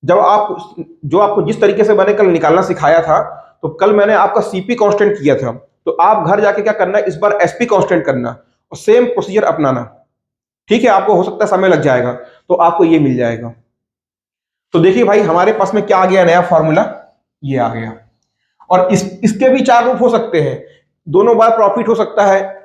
जब आप जो आपको जिस तरीके से मैंने कल निकालना सिखाया था, तो कल मैंने आपका cp कांस्टेंट किया था, तो आप घर जाके क्या करना है, इस बार sp कांस्टेंट करना और सेम प्रोसीजर अपनाना। ठीक है, आपको हो सकता है समय लग जाएगा, तो आपको ये मिल जाएगा। तो देखिए भाई हमारे पास में क्या आ गया, नया फॉर्मूला ये आ गया। और इसके भी 4 रूप हो सकते हैं, दोनों बार प्रॉफिट हो सकता है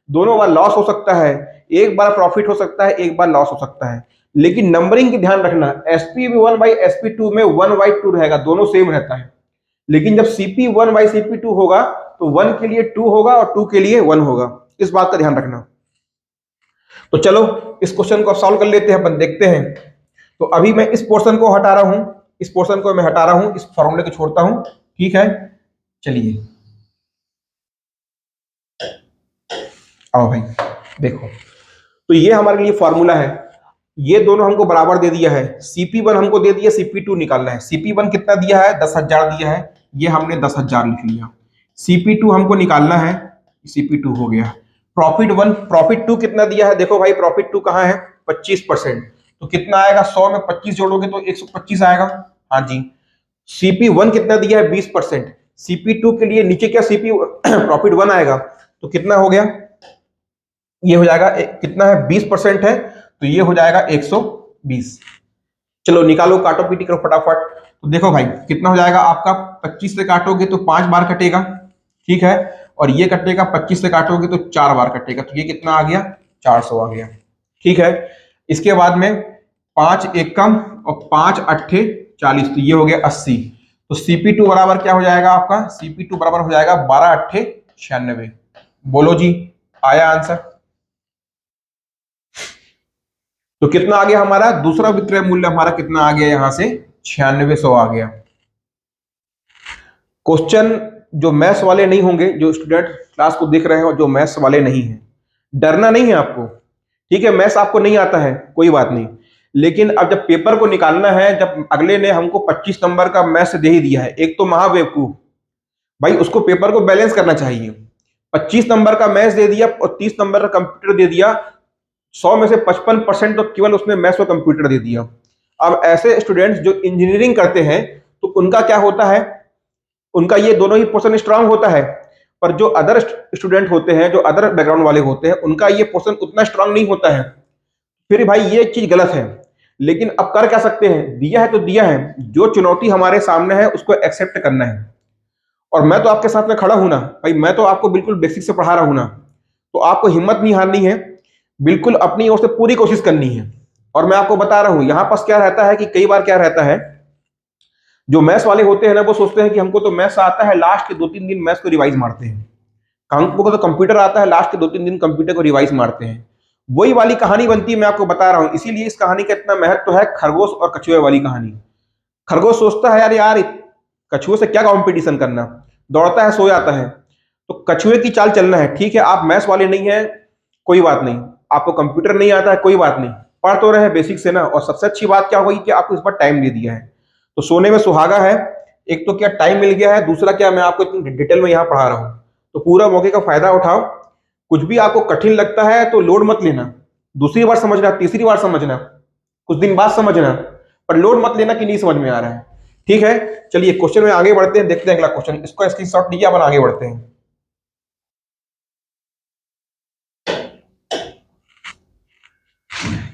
दोनों बार लॉस हो सकता है, एक बार प्रॉफिट हो सकता है, एक बार लॉस हो सकता है। लेकिन नंबरिंग की ध्यान रखना, sp1 बाई sp2 में 1 बाई 2 रहेगा, दोनों सेम रहता है। लेकिन जब cp1 बाई cp2 होगा तो 1 के लिए 2 होगा और 2 के लिए 1 होगा, इस बात का ध्यान रखना। तो चलो इस क्वेश्चन को सॉल्व कर लेते हैं, अपन देखते हैं। तो अभी मैं इस पोर्शन को हटा रहा हूं, इस पोर्शन को मैं हटा रहा हूं, इस फॉर्मूले को छोड़ता हूं। ठीक है, चलिए आओ भाई देखो, तो ये हमारे लिए फॉर्मूला है, ये दोनों हमको बराबर दे दिया है। cp1 हमको दे दिया, cp2 निकालना है। cp1 कितना दिया है, 10,000 दिया है, ये हमने 10,000 लिख लिया। cp2 हमको निकालना है, cp2 हो गया। प्रॉफिट 1, प्रॉफिट 2 कितना दिया है, देखो भाई प्रॉफिट 2 कहाँ है, 25%, तो कितना आएगा, 100 में 25 जोड़ोगे तो 125 आएगा। हाँ जी। cp1 कितना दिया है, 20%, cp2 के लिए नीचे क्या cp प्रॉफिट 1 आएगा, तो कितना हो गया, ये हो जाएगा कितना है, 20% है, तो ये हो जाएगा 120। चलो निकालो, काटो पीटी करो फटाफट। तो देखो भाई कितना हो जाएगा आपका, 25 से काटोगे तो 5 बार कटेगा, ठीक है, और ये कटेगा 25 से काटोगे तो 4 बार कटेगा, तो ये कितना आ गया, 400 आ गया। ठीक है, इसके बाद में 5 एक कम और 5 अट्ठे 40, तो ये हो गया 80। तो cp2 बराबर क्या हो जाएगा आपका, cp2 बराबर हो जाएगा 12 अट्ठे 96। बोलो जी, आया आंसर? तो कितना आ गया हमारा, दूसरा विक्रय मूल्य हमारा कितना आ गया, यहां से 9600 आ गया। क्वेश्चन जो मैथ्स वाले नहीं होंगे, जो स्टूडेंट क्लास को देख रहे हैं और जो मैथ्स वाले नहीं है, डरना नहीं है आपको। ठीक है, मैथ्स आपको नहीं आता है, कोई बात नहीं, लेकिन अब जब पेपर को निकालना है, जब अगले ने हमको 25 नंबर का मैथ्स दे ही दिया है, एक तो महाबेवकूफ भाई, उसको पेपर को बैलेंस करना चाहिए। 25 नंबर का मैथ्स दे दिया और 30 नंबर का कंप्यूटर दे दिया, 100 में से 55% तो केवल उसने मैथ्स और कंप्यूटर दे दिया। अब ऐसे स्टूडेंट्स जो इंजीनियरिंग करते हैं, तो उनका क्या होता है, उनका ये दोनों ही पोर्शन स्ट्रांग होता है, पर जो अदर स्टूडेंट होते हैं, जो अदर बैकग्राउंड वाले होते हैं, उनका ये पोर्शन उतना स्ट्रांग नहीं होता है। फिर भाई ये चीज गलत है, लेकिन अब कर क्या सकते हैं, दिया है तो दिया है, जो चुनौती हमारे सामने है उसको एक्सेप्ट करना है। और मैं तो आपके साथ में खड़ा हूं ना भाई, मैं तो आपको बिल्कुल बेसिक से पढ़ा रहा हूं ना, तो आपको हिम्मत नहीं हारनी है, बिल्कुल अपनी ओर से पूरी कोशिश करनी है। और मैं आपको बता रहा हूं, यहां पास क्या रहता है कि कई बार क्या रहता है, जो मैथ्स वाले होते हैं ना, वो सोचते हैं कि हमको तो मैथ्स आता है, लास्ट के 2-3 दिन मैथ्स को रिवाइज मारते हैं। हमको तो कंप्यूटर आता है, लास्ट के 2-3 दिन कंप्यूटर को रिवाइज मारते हैं। वही वाली कहानी बनती है, मैं आपको बता रहा हूं। इसीलिए इस कहानी का इतना महत्व है, खरगोश और कछुए वाली कहानी। खरगोश सोचता है यार यार कछुए से क्या कंपटीशन करना, दौड़ता है, सो जाता है। तो कछुए की चाल चलना है। ठीक है, आप मैथ्स वाले नहीं है, कोई बात नहीं, आपको कंप्यूटर नहीं आता है, कोई बात नहीं, पढ़ तो रहे बेसिक से ना। और सबसे अच्छी बात क्या होगी कि आपको इस बार टाइम दे दिया है, तो सोने में सुहागा है। एक तो क्या टाइम मिल गया है, दूसरा क्या मैं आपको इतनी डिटेल में यहाँ पढ़ा रहा हूँ, तो पूरा मौके का फायदा उठाओ। कुछ भी आपको कठिन लगता है तो लोड मत लेना, दूसरी बार समझना, तीसरी बार समझना, कुछ दिन बाद समझना, पर लोड मत लेना कि नहीं समझ में आ रहा है। ठीक है, चलिए क्वेश्चन में आगे बढ़ते हैं, देखते हैं अगला क्वेश्चन। इसको स्क्रीनशॉट लीजिए, अपन आगे बढ़ते हैं।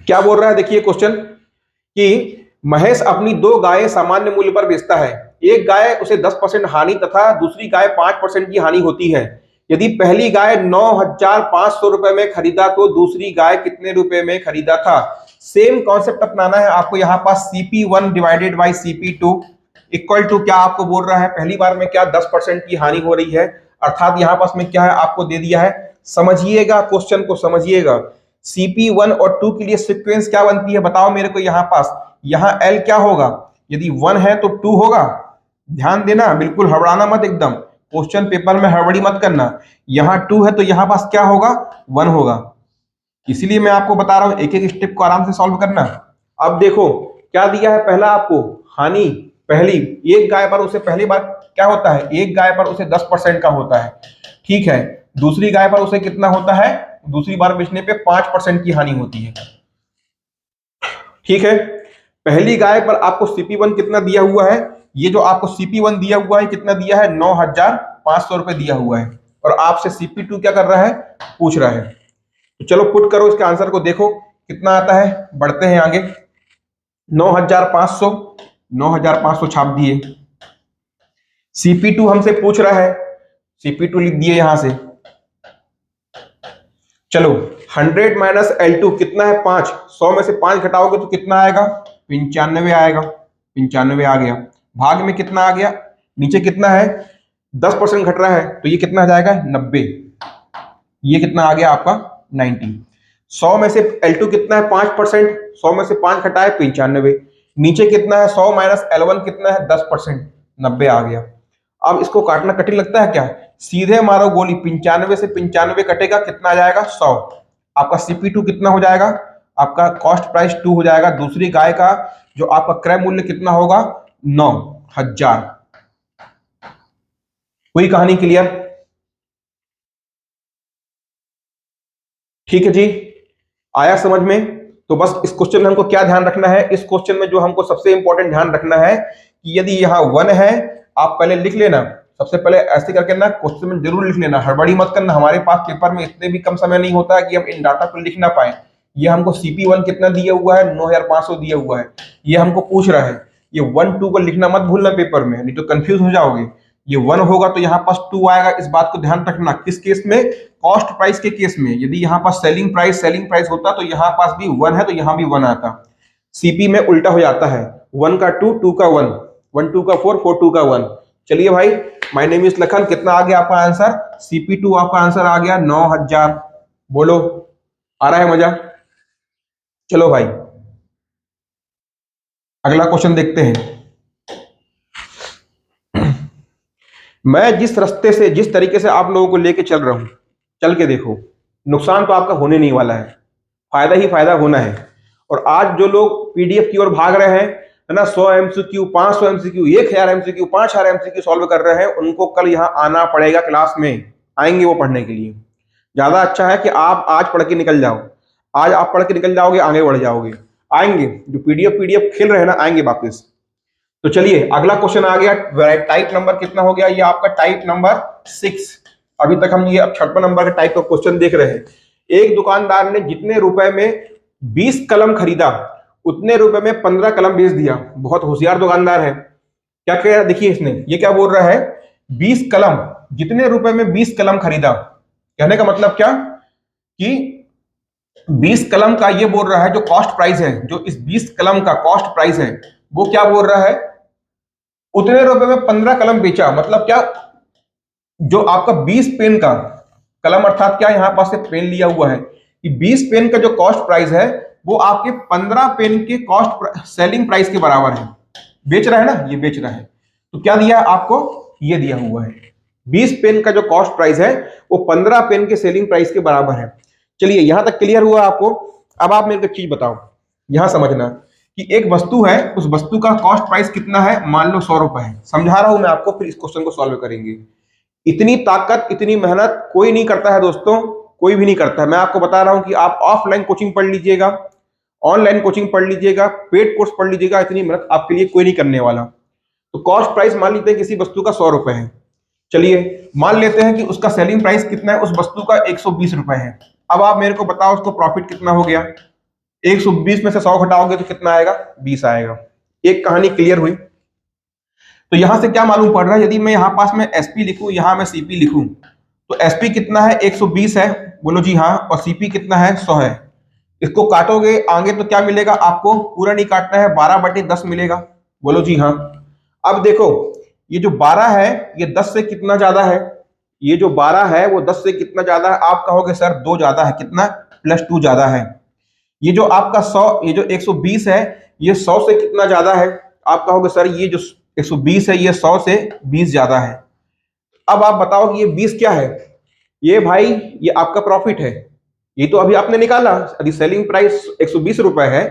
क्या बोल रहा है देखिए क्वेश्चन कि महेश अपनी 2 गायें सामान्य मूल्य पर बेचता है। एक गाय उसे 10% हानि तथा दूसरी गाय 5% की हानि होती है। यदि पहली गाय 9,500 रुपए में खरीदा तो दूसरी गाय कितने रुपए में खरीदा था। सेम कॉन्सेप्ट अपनाना है आपको। यहाँ पास CP1 divided by CP2 equal to क्या आपको बोल रहा है, पहली बार में क्या 10% की हानि हो रही है, अर्थात यहाँ पास में क्या है आपको दे दिया है। समझिएगा क्वेश्चन को, समझिएगा। CP1 और 2 के लिए सीक्वेंस क्या बनती है बताओ मेरे को। यहाँ पास यहाँ L क्या होगा, यदि 1 है तो 2 होगा। ध्यान देना, बिल्कुल हड़बड़ाना मत, एकदम क्वेश्चन पेपर में हड़बड़ी मत करना। यहाँ 2 है तो यहाँ पास क्या होगा, 1 होगा। इसीलिए मैं आपको बता रहा हूं एक एक स्टेप को आराम से सॉल्व करना। अब देखो क्या दिया है, पहला आपको हानि, पहली एक गाय पर उसे पहली बार क्या होता है, एक गाय पर उसे 10% का होता है। ठीक है, दूसरी गाय पर उसे कितना होता है, दूसरी बार बेचने पे 5% की हानि होती है। ठीक है, पहली गाय पर आपको CP1 कितना दिया हुआ है, ये जो आपको CP1 दिया हुआ है कितना दिया है, 9,500 रुपए दिया हुआ है। और आपसे CP2 क्या कर रहा है, पूछ रहा है। तो चलो पुट करो इसके आंसर को, देखो कितना आता है। बढ़ते हैं आगे, 9,500 9,500 छाप दिए। CP2 हमसे पूछ रहा है, CP2 लिख दिए यहां से। चलो 100 माइनस L2 कितना है, 5। 100 में से 5 घटाओगे तो कितना आएगा, 95 आएगा। 95 आ गया। भाग में कितना आ गया, नीचे कितना है, 10% घट रहा है तो ये कितना आ जाएगा, 90। ये कितना आ गया आपका, 90। 100 में से L2 कितना है, 5%। 100 में से 5 घटाए 95। नीचे कितना है, 100 माइनस L1 कितना है, 10%, 90 आ गया। अब इसको काटना कठिन लगता है क्या, सीधे मारो गोली। 95 से 95 कटेगा, कितना आ जाएगा, 100। आपका CP2 कितना हो जाएगा, आपका कॉस्ट प्राइस 2 हो जाएगा। दूसरी गाय का जो आपका क्रय मूल्य कितना होगा, 9,000। कोई कहानी क्लियर। ठीक है जी, आया समझ में। तो बस इस क्वेश्चन में हमको क्या ध्यान रखना है, इस क्वेश्चन में जो हमको सबसे इंपॉर्टेंट ध्यान रखना है कि यदि यहाँ 1 है, आप पहले लिख लेना। सबसे पहले ऐसे करके ना क्वेश्चन में जरूर लिख लेना, हड़बड़ी मत करना। हमारे पास पेपर में इतने भी कम समय नहीं होता है कि हम इन डाटा को लिख ना पाए। ये हमको CP1 कितना दिया हुआ है, 9,500 दिया हुआ है। ये हमको पूछ रहा है, ये 1 2 को लिखना मत भूलना पेपर में, नहीं तो कंफ्यूज हो जाओगे। ये 1 होगा तो यहाँ पास 2 आएगा, इस बात को ध्यान रखना। किस केस में, कॉस्ट प्राइस के केस में। यदि यहाँ पास सेलिंग प्राइस होता तो यहाँ पास भी 1 है तो यहाँ भी 1 आता। CP में उल्टा हो जाता है, 1 का 2, 2 का 1, 1 2 का 4, 4 2 का 1। चलिए भाई, माय नेम इज लखन। कितना आ गया आपका आंसर, CP2 आपका आंसर आ गया 9,000। बोलो, आ रहा है मजा। चलो भाई अगला क्वेश्चन देखते हैं। मैं जिस रास्ते से, जिस तरीके से आप लोगों को लेके चल रहा हूं, चल के देखो, नुकसान तो आपका होने नहीं वाला है, फायदा ही फायदा होना है। और आज जो लोग PDF की ओर भाग रहे हैं, है ना, 100 MCQ, 500 MCQ, 1,000 MCQ, 5,000 MCQ solve कर रहे हैं, उनको कल यहाँ आना पड़ेगा, क्लास में आएंगे वो पढ़ने के लिए। ज्यादा अच्छा है कि आप आज पढ़ के निकल जाओ। आज आप पढ़ के निकल जाओगे, आगे बढ़ जाओगे। आएंगे जो PDF खेल रहे हैं ना, आएंगे वापस। तो चलिए अगला क्वेश्चन आ गया। टाइप नंबर कितना हो गया, ये आपका टाइप नंबर 6। अभी तक हम ये अब 56 नंबर के टाइप का क्वेश्चन देख रहे हैं। एक दुकानदार ने जितने रुपए में 20 कलम खरीदा, उतने रुपए में 15 कलम बेच दिया। बहुत होशियार दुकानदार है। क्या कह रहा है देखिए, इसने ये क्या बोल रहा है, 20 कलम, जितने रुपए में 20 कलम खरीदा। कहने का मतलब क्या कि 20 कलम का ये बोल रहा है जो कॉस्ट प्राइस है, जो इस 20 कलम का कॉस्ट प्राइस है, वो क्या बोल रहा है, उतने रुपए में 15 कलम बेचा। मतलब क्या, जो आपका 20 पेन का कलम, अर्थात क्या यहां पास से पेन लिया हुआ है कि 20 पेन का जो कॉस्ट प्राइस है वो आपके 15 पेन के कॉस्ट सेलिंग प्राइस के बराबर है। बेच रहा है ना, ये बेच रहा है। तो क्या दिया है आपको, ये दिया हुआ है 20 पेन का जो कॉस्ट प्राइस है वो 15 पेन के सेलिंग प्राइस के बराबर है। चलिए यहां तक क्लियर हुआ आपको। अब आप मेरे को चीज बताओ, यहां समझना कि एक वस्तु है, उस वस्तु का कॉस्ट प्राइस कितना है, मान लो 100 रुपए है। समझा रहा हूं मैं आपको, फिर इस क्वेश्चन को सॉल्व करेंगे। इतनी ताकत, इतनी मेहनत कोई नहीं करता है दोस्तों, कोई भी नहीं करता है। मैं आपको बता रहा हूं कि आप ऑफलाइन कोचिंग पढ़ लीजिएगा, ऑनलाइन कोचिंग पढ़ लीजिएगा, पेड कोर्स पढ़ लीजिएगा, इतनी मेहनत आपके लिए कोई नहीं करने वाला। तो कॉस्ट प्राइस मान लेते हैं किसी वस्तु का 100 रुपए है। चलिए मान लेते हैं कि उसका सेलिंग प्राइस कितना है, उस वस्तु का 120 रुपए है। अब आप मेरे को बताओ उसको प्रॉफिट कितना हो गया। 120 में से 100 घटाओगे तो कितना आएगा, 20 आएगा। एक कहानी क्लियर हुई। तो यहां से क्या मालूम पड़ रहा है, यदि मैं यहां पास में एसपी लिखूं, यहां मैं सीपी लिखूं, तो एसपी कितना है, 120 है, बोलो जी हाँ, और सीपी कितना है, 100 है। इसको काटोगे आगे तो क्या मिलेगा आपको, पूरा नहीं काटना है, 12/10 मिलेगा, बोलो जी हाँ। अब देखो ये जो 12 है ये 10 से कितना ज्यादा है, ये जो 12 है वो 10 से कितना ज्यादा है, आप कहोगे सर 2 ज्यादा है, कितना, +2 ज्यादा है। ये जो आपका 100, ये जो 120 है ये 100 से कितना ज्यादा है, आप कहोगे सर ये जो 120 है ये 100 से 20 ज्यादा है। अब आप बताओ कि ये 20 क्या है, ये भाई ये आपका प्रॉफिट है। ये तो अभी आपने निकाला, यदि सेलिंग प्राइस 120 रुपए है,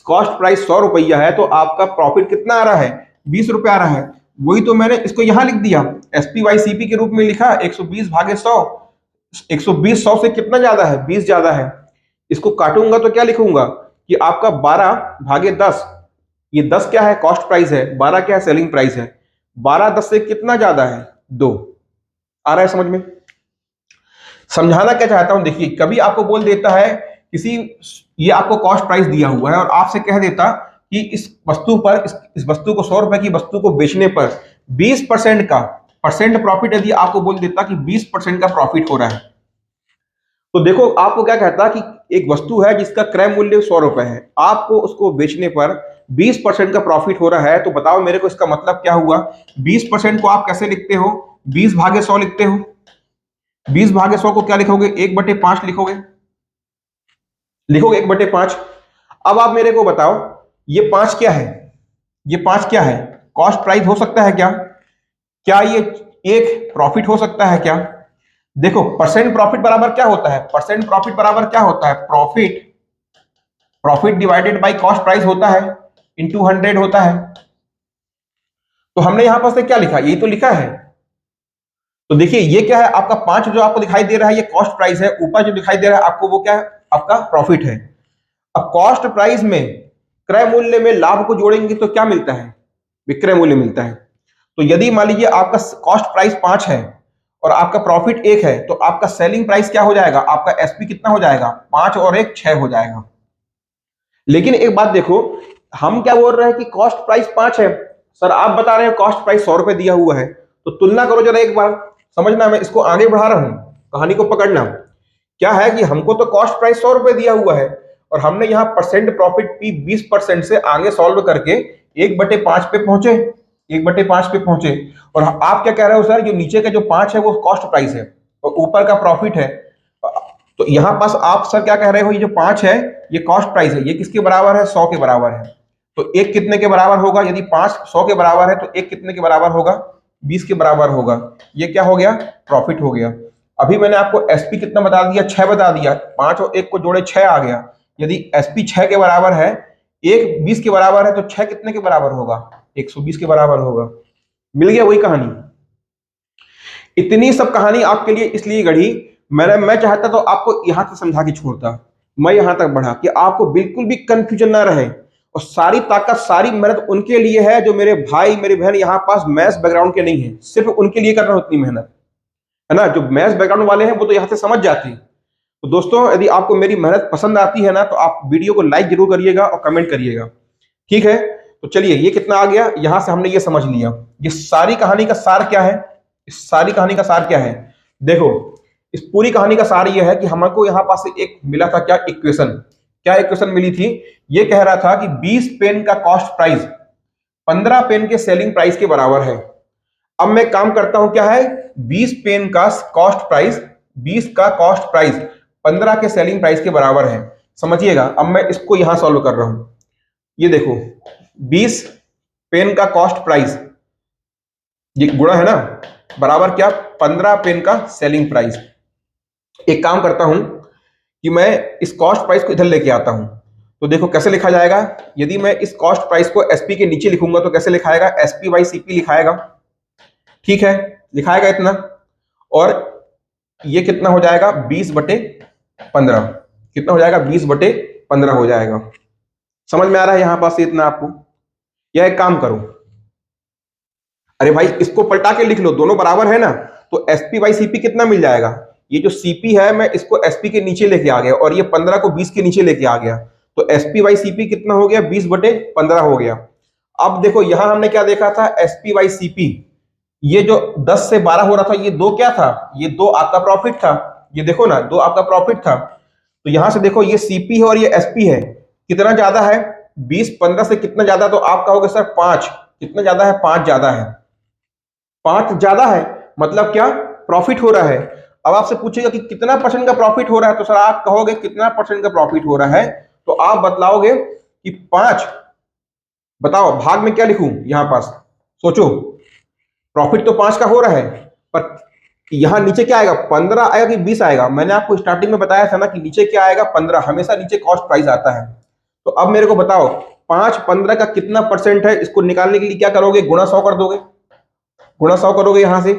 कॉस्ट प्राइस 100 रुपया है, तो आपका प्रॉफिट कितना आ रहा है, 20 रुपए आ रहा है। वही तो मैंने इसको यहां लिख दिया, एसपी वाई सीपी के रूप में लिखा, 120 भागे 100, 120 100 से कितना ज्यादा है, 20 ज्यादा है। इसको काटूंगा तो क्या लिखूंगा कि आपका 12/10, ये 10 क्या है, कॉस्ट प्राइस है, 12 क्या है, सेलिंग प्राइस है। 12 10 से कितना ज्यादा है, 2। आ रहा है समझ में। समझाना क्या चाहता हूं, देखिए कभी आपको बोल देता है किसी, ये आपको कॉस्ट प्राइस दिया हुआ है और आपसे कह देता कि इस वस्तु पर, इस वस्तु को 100 रुपए की वस्तु को बेचने पर 20% का परसेंट प्रॉफिट, यदि आपको बोल देता कि 20% का प्रॉफिट हो रहा है, तो देखो आपको क्या कहता कि एक वस्तु है जिसका क्रय मूल्य 100 रुपए है, आपको उसको बेचने पर 20% का प्रॉफिट हो रहा है, तो बताओ मेरे को इसका मतलब क्या हुआ। 20% को आप कैसे लिखते हो, 20/100 लिखते हो। 20/100 को क्या लिखोगे, 1/5 लिखोगे, लिखोगे 1/5। अब आप मेरे को बताओ ये 5 क्या है, ये 5 क्या है, कॉस्ट प्राइस हो सकता है क्या, क्या ये एक प्रॉफिट हो सकता है क्या। देखो परसेंट प्रॉफिट बराबर क्या होता है, परसेंट प्रॉफिट बराबर क्या होता है, profit, profit divided by cost price होता है, इंटू 100 होता है। तो हमने यहां पर से क्या लिखा, यही तो लिखा है। तो देखिए ये क्या है, आपका 5 जो आपको दिखाई दे रहा है ये कॉस्ट प्राइस है, ऊपर जो दिखाई दे रहा है आपको वो क्या है, आपका प्रॉफिट है। अब कॉस्ट प्राइस में क्रय मूल्य में लाभ को जोड़ेंगे तो क्या मिलता है, विक्रय मूल्य मिलता है। तो यदि मान लीजिए आपका कॉस्ट प्राइस 5 है और आपका प्रॉफिट 1 है, तो आपका सेलिंग प्राइस क्या हो जाएगा, आपका एसपी कितना हो जाएगा, 5 और 1 6 हो जाएगा। लेकिन एक बात देखो, हम क्या बोल रहे हैं कि कॉस्ट प्राइस 5 है, सर आप बता रहे हैं कॉस्ट प्राइस 100 रुपए दिया हुआ है, तो तुलना करो जरा एक बार, समझना, मैं इसको आगे बढ़ा रहा हूं, कहानी को पकड़ना। क्या है कि हमको तो कॉस्ट प्राइस 100 रुपए दिया हुआ है और हमने यहाँ परसेंट प्रॉफिट की 20% से आगे सॉल्व करके 1/5 पे पहुंचे, 1/5 पे पहुंचे। और आप क्या कह रहे हो सर, जो नीचे का जो 5 है वो कॉस्ट प्राइस है और ऊपर का प्रॉफिट है। तो यहां पास आप सर क्या कह रहे हो, ये जो 5 है ये कॉस्ट प्राइस है, ये किसके बराबर है, 100 के बराबर है। तो एक कितने के बराबर होगा, यदि 5 100 के बराबर है तो एक कितने के बराबर होगा, 20 के बराबर होगा। ये क्या हो गया, प्रॉफिट हो गया। अभी मैंने आपको एसपी कितना बता दिया, 6 बता दिया, 5 और 1 को जोड़े 6 आ गया। यदि एसपी 6 के बराबर है, एक 20 के बराबर है, तो 6 कितने के बराबर होगा, 120 के बराबर होगा। मिल गया वही कहानी। इतनी सब कहानी आपके लिए इसलिए गढ़ी, मैं चाहता तो आपको यहां से समझा के छोड़ता, मैं यहां तक बढ़ा कि आपको बिल्कुल भी कंफ्यूजन ना रहे। और सारी ताकत सारी मेहनत उनके लिए है जो मेरे भाई मेरी बहन यहाँ पास मैथ्स बैकग्राउंड के नहीं है, सिर्फ उनके लिए कर रहा हूं इतनी मेहनत, है ना। जो मैथ्स बैकग्राउंड वाले हैं वो तो यहाँ से समझ जाते हैं। तो दोस्तों यदि आपको मेरी मेहनत पसंद आती है ना, तो आप वीडियो को लाइक जरूर करिएगा और कमेंट करिएगा, ठीक है। तो चलिए ये कितना आ गया, यहां से हमने ये समझ लिया। ये सारी कहानी का सार क्या है, इस सारी कहानी का सार क्या है, देखो इस पूरी कहानी का सार ये है कि हमको यहां पास एक मिला था क्या, इक्वेशन, क्या इक्वेशन मिली थी, ये कह रहा था कि 20 पेन का कॉस्ट प्राइस 15 पेन के सेलिंग प्राइस के बराबर है। अब मैं काम करता हूं, क्या है, 20 पेन का कॉस्ट प्राइस, 20 का कॉस्ट प्राइस 15 के सेलिंग प्राइस के बराबर है। समझिएगा, अब मैं इसको यहां सॉल्व कर रहा हूं। ये देखो 20 पेन का कॉस्ट प्राइस, ये गुणा है ना, बराबर क्या, 15 पेन का सेलिंग प्राइस। एक काम करता हूं कि मैं इस कॉस्ट प्राइस को इधर लेके आता हूं। तो देखो कैसे लिखा जाएगा, यदि मैं इस कॉस्ट प्राइस को एसपी के नीचे लिखूंगा तो कैसे लिखाएगा, एसपी बाई सीपी लिखाएगा, ठीक है, लिखाएगा इतना। और ये कितना हो जाएगा, 20/15, कितना हो जाएगा, 20/15 हो जाएगा। समझ में आ रहा है यहां पास इतना आपको? या एक काम करो, अरे भाई इसको पलटा के लिख लो, दोनों बराबर है ना, तो एसपी बाई सीपी कितना मिल जाएगा? ये जो सीपी है मैं इसको एसपी के नीचे लेके आ गया और ये 15 को 20 के नीचे लेके आ गया, तो एसपी बाई सीपी कितना हो गया? 20/15 हो गया। अब देखो यहां हमने क्या देखा था? एसपी बाई सीपी, ये जो 10 से 12 हो रहा था, ये दो क्या था? ये दो आपका प्रॉफिट था। ये देखो ना, दो आपका प्रॉफिट था। तो यहां से देखो ये सीपी है और ये एसपी है, कितना ज्यादा है? 20/15 से कितना ज्यादा? तो आप कहोगे सर 5। कितना ज्यादा है? 5 ज्यादा है। 5 ज्यादा है मतलब क्या? प्रॉफिट हो रहा है। अब आपसे पूछेगा कि कितना परसेंट का प्रॉफिट हो रहा है, तो सर आप कहोगे कितना परसेंट का प्रॉफिट हो रहा है, तो आप बतलाओगे कि 5। बताओ भाग में क्या लिखूं यहां पास? सोचो, प्रॉफिट तो 5 का हो रहा है, पर यहां नीचे क्या आएगा? 15 आएगा कि 20 आएगा? मैंने आपको स्टार्टिंग में बताया था ना कि नीचे क्या आएगा? 15। हमेशा नीचे कॉस्ट प्राइस आता है। तो अब मेरे को बताओ 5 15 का कितना परसेंट है? इसको निकालने के लिए क्या करोगे? गुणा 100 कर दोगे। गुणा 100 करोगे यहां से।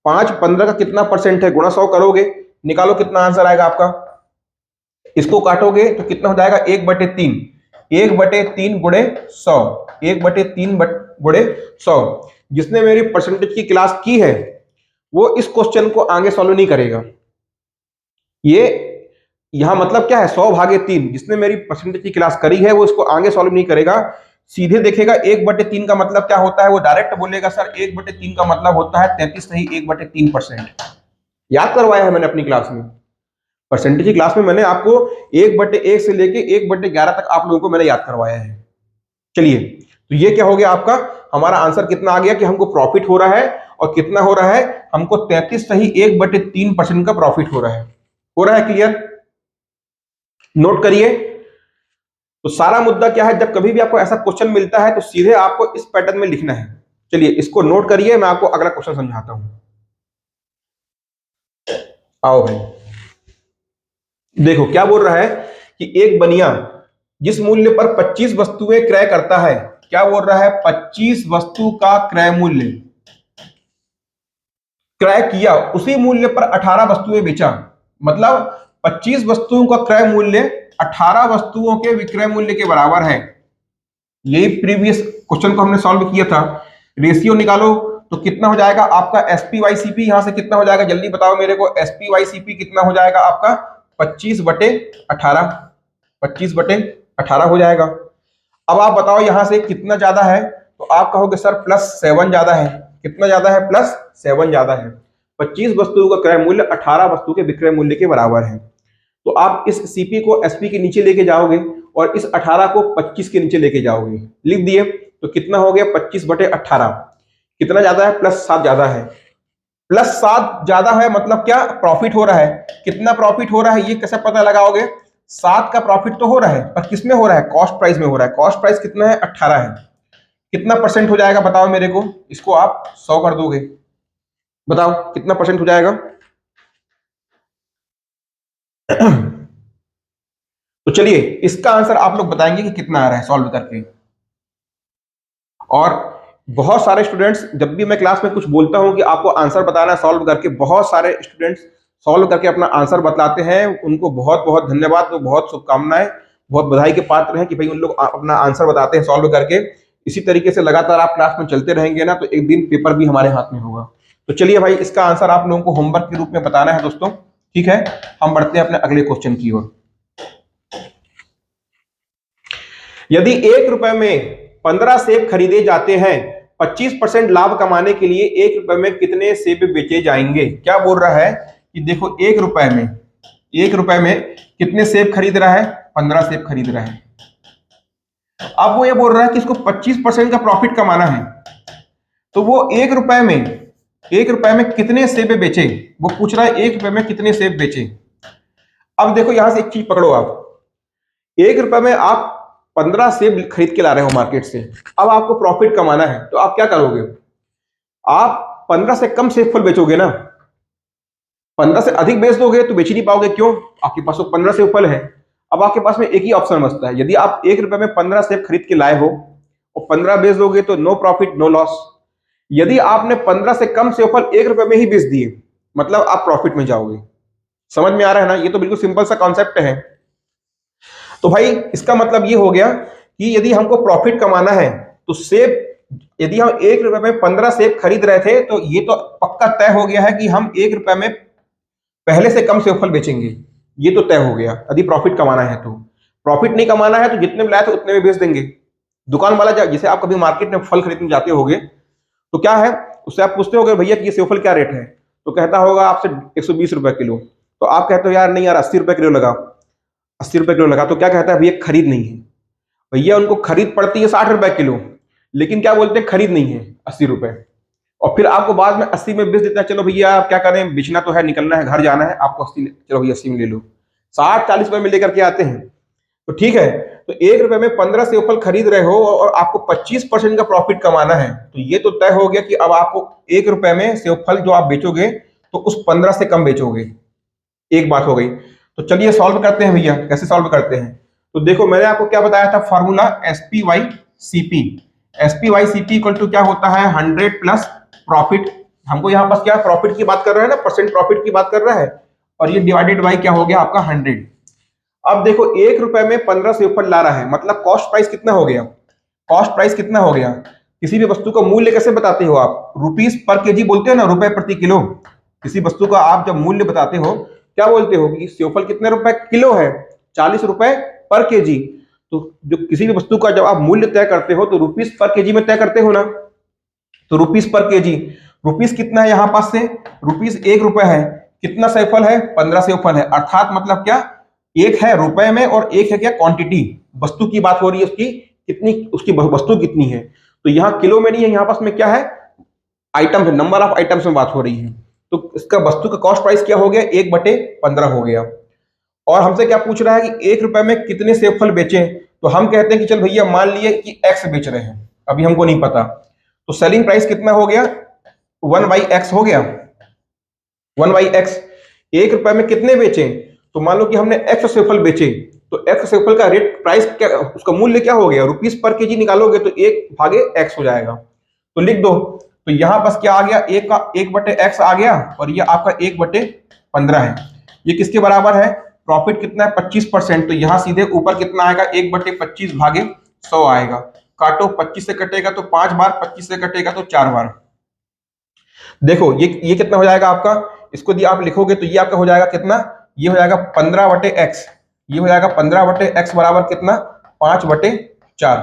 5 15 का कितना परसेंट है? गुणा 100 करोगे, निकालो कितना आंसर आएगा आपका। इसको काटोगे तो कितना हो जाएगा? 1/3। 1/3 गुणे 100। 1/3 गुणे 100। जिसने मेरी परसेंटेज की क्लास की है वो इस क्वेश्चन को आगे सॉल्व नहीं करेगा। ये यहां मतलब क्या है? 100/3। जिसने मेरी परसेंटेज की क्लास करी है वो इसको आगे सॉल्व नहीं करेगा, सीधे देखेगा 1/3 का मतलब क्या होता है, वो डायरेक्ट बोलेगा सर 1/3 का मतलब होता है 33 नहीं 1/3%। याद करवाया है मैंने अपनी क्लास में, परसेंटेज की क्लास में मैंने आपको 1/1 से लेके 1/11 तक आप लोगों को मैंने याद करवाया है। चलिए, तो ये क्या हो गया आपका? हमारा आंसर कितना आ गया कि हमको प्रॉफिट हो रहा है, और कितना हो रहा है? हमको 33 सही 1/3% का प्रॉफिट हो रहा है। हो रहा है क्लियर? नोट करिए। तो सारा मुद्दा क्या है, जब कभी भी आपको ऐसा क्वेश्चन मिलता है तो सीधे आपको इस पैटर्न में लिखना है। चलिए इसको नोट करिए, मैं आपको अगला क्वेश्चन समझाता हूं। आओ भाई, देखो क्या बोल रहा है कि एक बनिया जिस मूल्य पर 25 वस्तुएं क्रय करता है, क्या बोल रहा है? 25 वस्तु का क्रय मूल्य क्रय किया, उसी मूल्य पर 18 वस्तुएं बेचा। मतलब 25 वस्तुओं का क्रय मूल्य 18 वस्तुओं के विक्रय मूल्य के बराबर है। यही प्रीवियस क्वेश्चन को हमने सॉल्व किया था। रेशियो निकालो तो कितना हो जाएगा आपका? एसपी वाई सीपी यहां से कितना हो जाएगा? जल्दी बताओ मेरे को, एसपी वाई सीपी कितना हो जाएगा आपका? 25/18। 25/18 हो जाएगा। अब आप बताओ यहां से कितना ज्यादा है, तो आप कहोगे सर +7 ज्यादा है। कितना ज्यादा है? +7 ज्यादा है। 25 वस्तुओं का क्रय मूल्य 18 वस्तु के विक्रय मूल्य के बराबर है। तो आप इस सीपी को एसपी के नीचे लेके जाओगे और इस 18 को 25 के नीचे लेके जाओगे। लिख दिए, तो कितना हो गया? 25/18। कितना ज्यादा है? +7 ज्यादा है। +7 ज्यादा है मतलब क्या? प्रॉफिट हो रहा है। कितना प्रॉफिट हो रहा है ये कैसे पता लगाओगे? 7 का प्रॉफिट तो हो रहा है, पर किसमें हो रहा है? कॉस्ट प्राइस में हो रहा है। कॉस्ट प्राइस कितना है? 18 है। कितना परसेंट हो जाएगा बताओ मेरे को? इसको आप 100 कर दोगे, बताओ कितना परसेंट हो जाएगा? तो चलिए इसका आंसर आप लोग बताएंगे कि कितना आ रहा है सॉल्व करके। और बहुत सारे स्टूडेंट्स, जब भी मैं क्लास में कुछ बोलता हूं कि आपको आंसर बताना है सॉल्व करके, बहुत सारे स्टूडेंट्स सॉल्व करके अपना आंसर बतलाते हैं। उनको बहुत बहुत धन्यवाद, तो बहुत शुभकामनाएं, बहुत बधाई के पात्र हैं कि भाई उन लोग अपना आंसर बताते हैं सॉल्व करके। इसी तरीके से लगातार आप क्लास में चलते रहेंगे ना, तो एक दिन पेपर भी हमारे हाथ में होगा। तो चलिए भाई, इसका आंसर आप लोगों को होमवर्क के रूप में बताना है दोस्तों। ठीक है, हम बढ़ते हैं अपने अगले क्वेश्चन की ओर। यदि 1 रुपए में 15 सेब खरीदे जाते हैं, 25% लाभ कमाने के लिए 1 रुपए में कितने सेब बेचे जाएंगे? क्या बोल रहा है कि देखो 1 रुपए में कितने सेब खरीद रहा है? 15 सेब खरीद रहा है। अब वो ये बोल रहा है कि इसको 25% का प्रॉफिट कमाना है, तो वो 1 रुपए में कितने सेब बेचे? वो पूछ रहा है 1 रुपए में कितने सेब बेचे। अब देखो यहां से एक चीज पकड़ो आप, 1 रुपए में आप 15 सेब खरीद के ला रहे हो मार्केट से। अब आपको प्रॉफिट कमाना है, तो आप क्या करोगे? आप 15 से कम सेब फल बेचोगे ना। 15 से अधिक बेच दोगे तो बेच ही नहीं पाओगे। क्यों? आपके पास तो 15 सेब फल है। अब आपके पास में एक ही ऑप्शन बचता है, यदि आप 1 रुपए में 15 सेब खरीद के लाए हो और 15 बेच दोगे तो नो प्रॉफिट नो लॉस। यदि आपने 15 से कम सेब फल 1 रुपए में ही बेच दिए, मतलब आप प्रॉफिट में जाओगे। समझ में आ रहा है ना? ये तो बिल्कुल सिंपल सा कॉन्सेप्ट है। तो भाई इसका मतलब ये हो गया कि यदि हमको प्रॉफिट कमाना है तो सेब, यदि हम 1 रुपए में 15 सेब खरीद रहे थे तो ये तो पक्का तय हो गया है कि हम 1 रुपए में पहले से कम सेब फल बेचेंगे। ये तो तय हो गया यदि प्रॉफिट कमाना है तो। प्रॉफिट नहीं कमाना है तो जितने में लाए थे उतने में बेच देंगे। दुकान वाला जैसे आप कभी मार्केट में फल खरीदने जाते होगे तो क्या है, उससे आप पूछते होगे भैया कि ये सेब फल क्या रेट है, तो कहता होगा आपसे 120 रुपए किलो। तो आप कहते हो यार नहीं यार 80 रुपए किलो लगा, 80 रुपए किलो लगा। तो क्या कहता है, भैया खरीद नहीं है। भैया उनको खरीद पड़ती है 60 रुपए किलो, लेकिन क्या बोलते हैं, खरीद नहीं है 80 रुपए। और फिर आपको बाद में 80 में बेच देता है। चलो भैया आप क्या करें, बेचना तो है, निकलना है, घर जाना है, आपको 80, चलो भैया 80 में ले लो। 60-40 रुपए में लेकर के आते हैं। तो ठीक है, तो 1 रुपए में 15 सेब फल खरीद रहे हो और आपको 25% का प्रॉफिट कमाना है, तो ये तो तय हो गया कि अब आपको 1 रुपए में सेब फल जो आप बेचोगे तो उस 15 से कम बेचोगे। एक बात हो गई। तो चलिए सॉल्व करते हैं भैया। कैसे सॉल्व करते हैं, तो देखो मैंने आपको क्या बताया था, formula SPY/CP। SPY/CP equal to क्या होता है, 100 प्लस प्रॉफिट। हमको यहाँ पास क्या प्रॉफिट की बात कर रहा है ना, परसेंट प्रॉफिट की बात कर रहा है, और ये डिवाइडेड बाई क्या हो गया आपका 100। अब देखो 1 रुपए में 15 सेब फल ला रहा है, मतलब कॉस्ट प्राइस कितना हो गया, कॉस्ट प्राइस कितना हो गया। किसी भी वस्तु का मूल्य कैसे बताते हो आप, रुपीस पर केजी बोलते हो ना, रुपए प्रति किलो। किसी वस्तु का आप जब मूल्य बताते हो क्या बोलते हो कि सेब फल कितने रुपए किलो है, 40 रुपए पर केजी। तो जो किसी भी वस्तु का जब आप मूल्य तय करते हो तो रुपीस पर केजी में तय करते हो ना। तो रुपीस पर केजी, रुपीस कितना है यहाँ पास से, रुपीस 1 रुपए है, कितना सेब फल है, 15 सेब फल है। अर्थात मतलब क्या, एक है रुपए में और एक है क्या क्वांटिटी, वस्तु की बात हो रही है, उसकी कितनी, उसकी वस्तु कितनी है। तो यहाँ किलो में नहीं है, यहाँ पास में क्या है, आइटम है, नंबर ऑफ आइटम्स में बात हो रही है। तो इसका वस्तु का कॉस्ट प्राइस क्या हो गया, 1/15 हो गया। और हमसे क्या पूछ रहा है कि 1 रुपए में कितने सेब फल बेचें। तो हम कहते हैं कि चल भैया मान लिए कि एक्स बेच रहे हैं, अभी हमको नहीं पता, तो सेलिंग प्राइस कितना हो गया, 1/x हो गया, 1/x। 1 रुपए में कितने बेचे, तो मान लो कि हमने एक्स सेब फल बेचे, तो एक्स सेब फल का रेट प्राइस क्या, उसका मूल्य क्या हो गया, रुपीस पर केजी निकालोगे तो 1/x हो जाएगा। तो लिख दो। तो यहां बस क्या आ गया, 1/x आ गया, और ये आपका 1/15 है। ये किसके बराबर है, प्रॉफिट कितना है 25%। तो यहां सीधे ऊपर कितना आएगा, 1/25 भागे 100 आएगा। काटो, 25 से कटेगा तो 5 बार, 25 से कटेगा तो 4 बार। देखो ये कितना हो जाएगा आपका, इसको यदि आप लिखोगे तो ये आपका हो जाएगा कितना, ये हो जाएगा 15/x। ये हो जाएगा 15/x बराबर कितना, 5/4।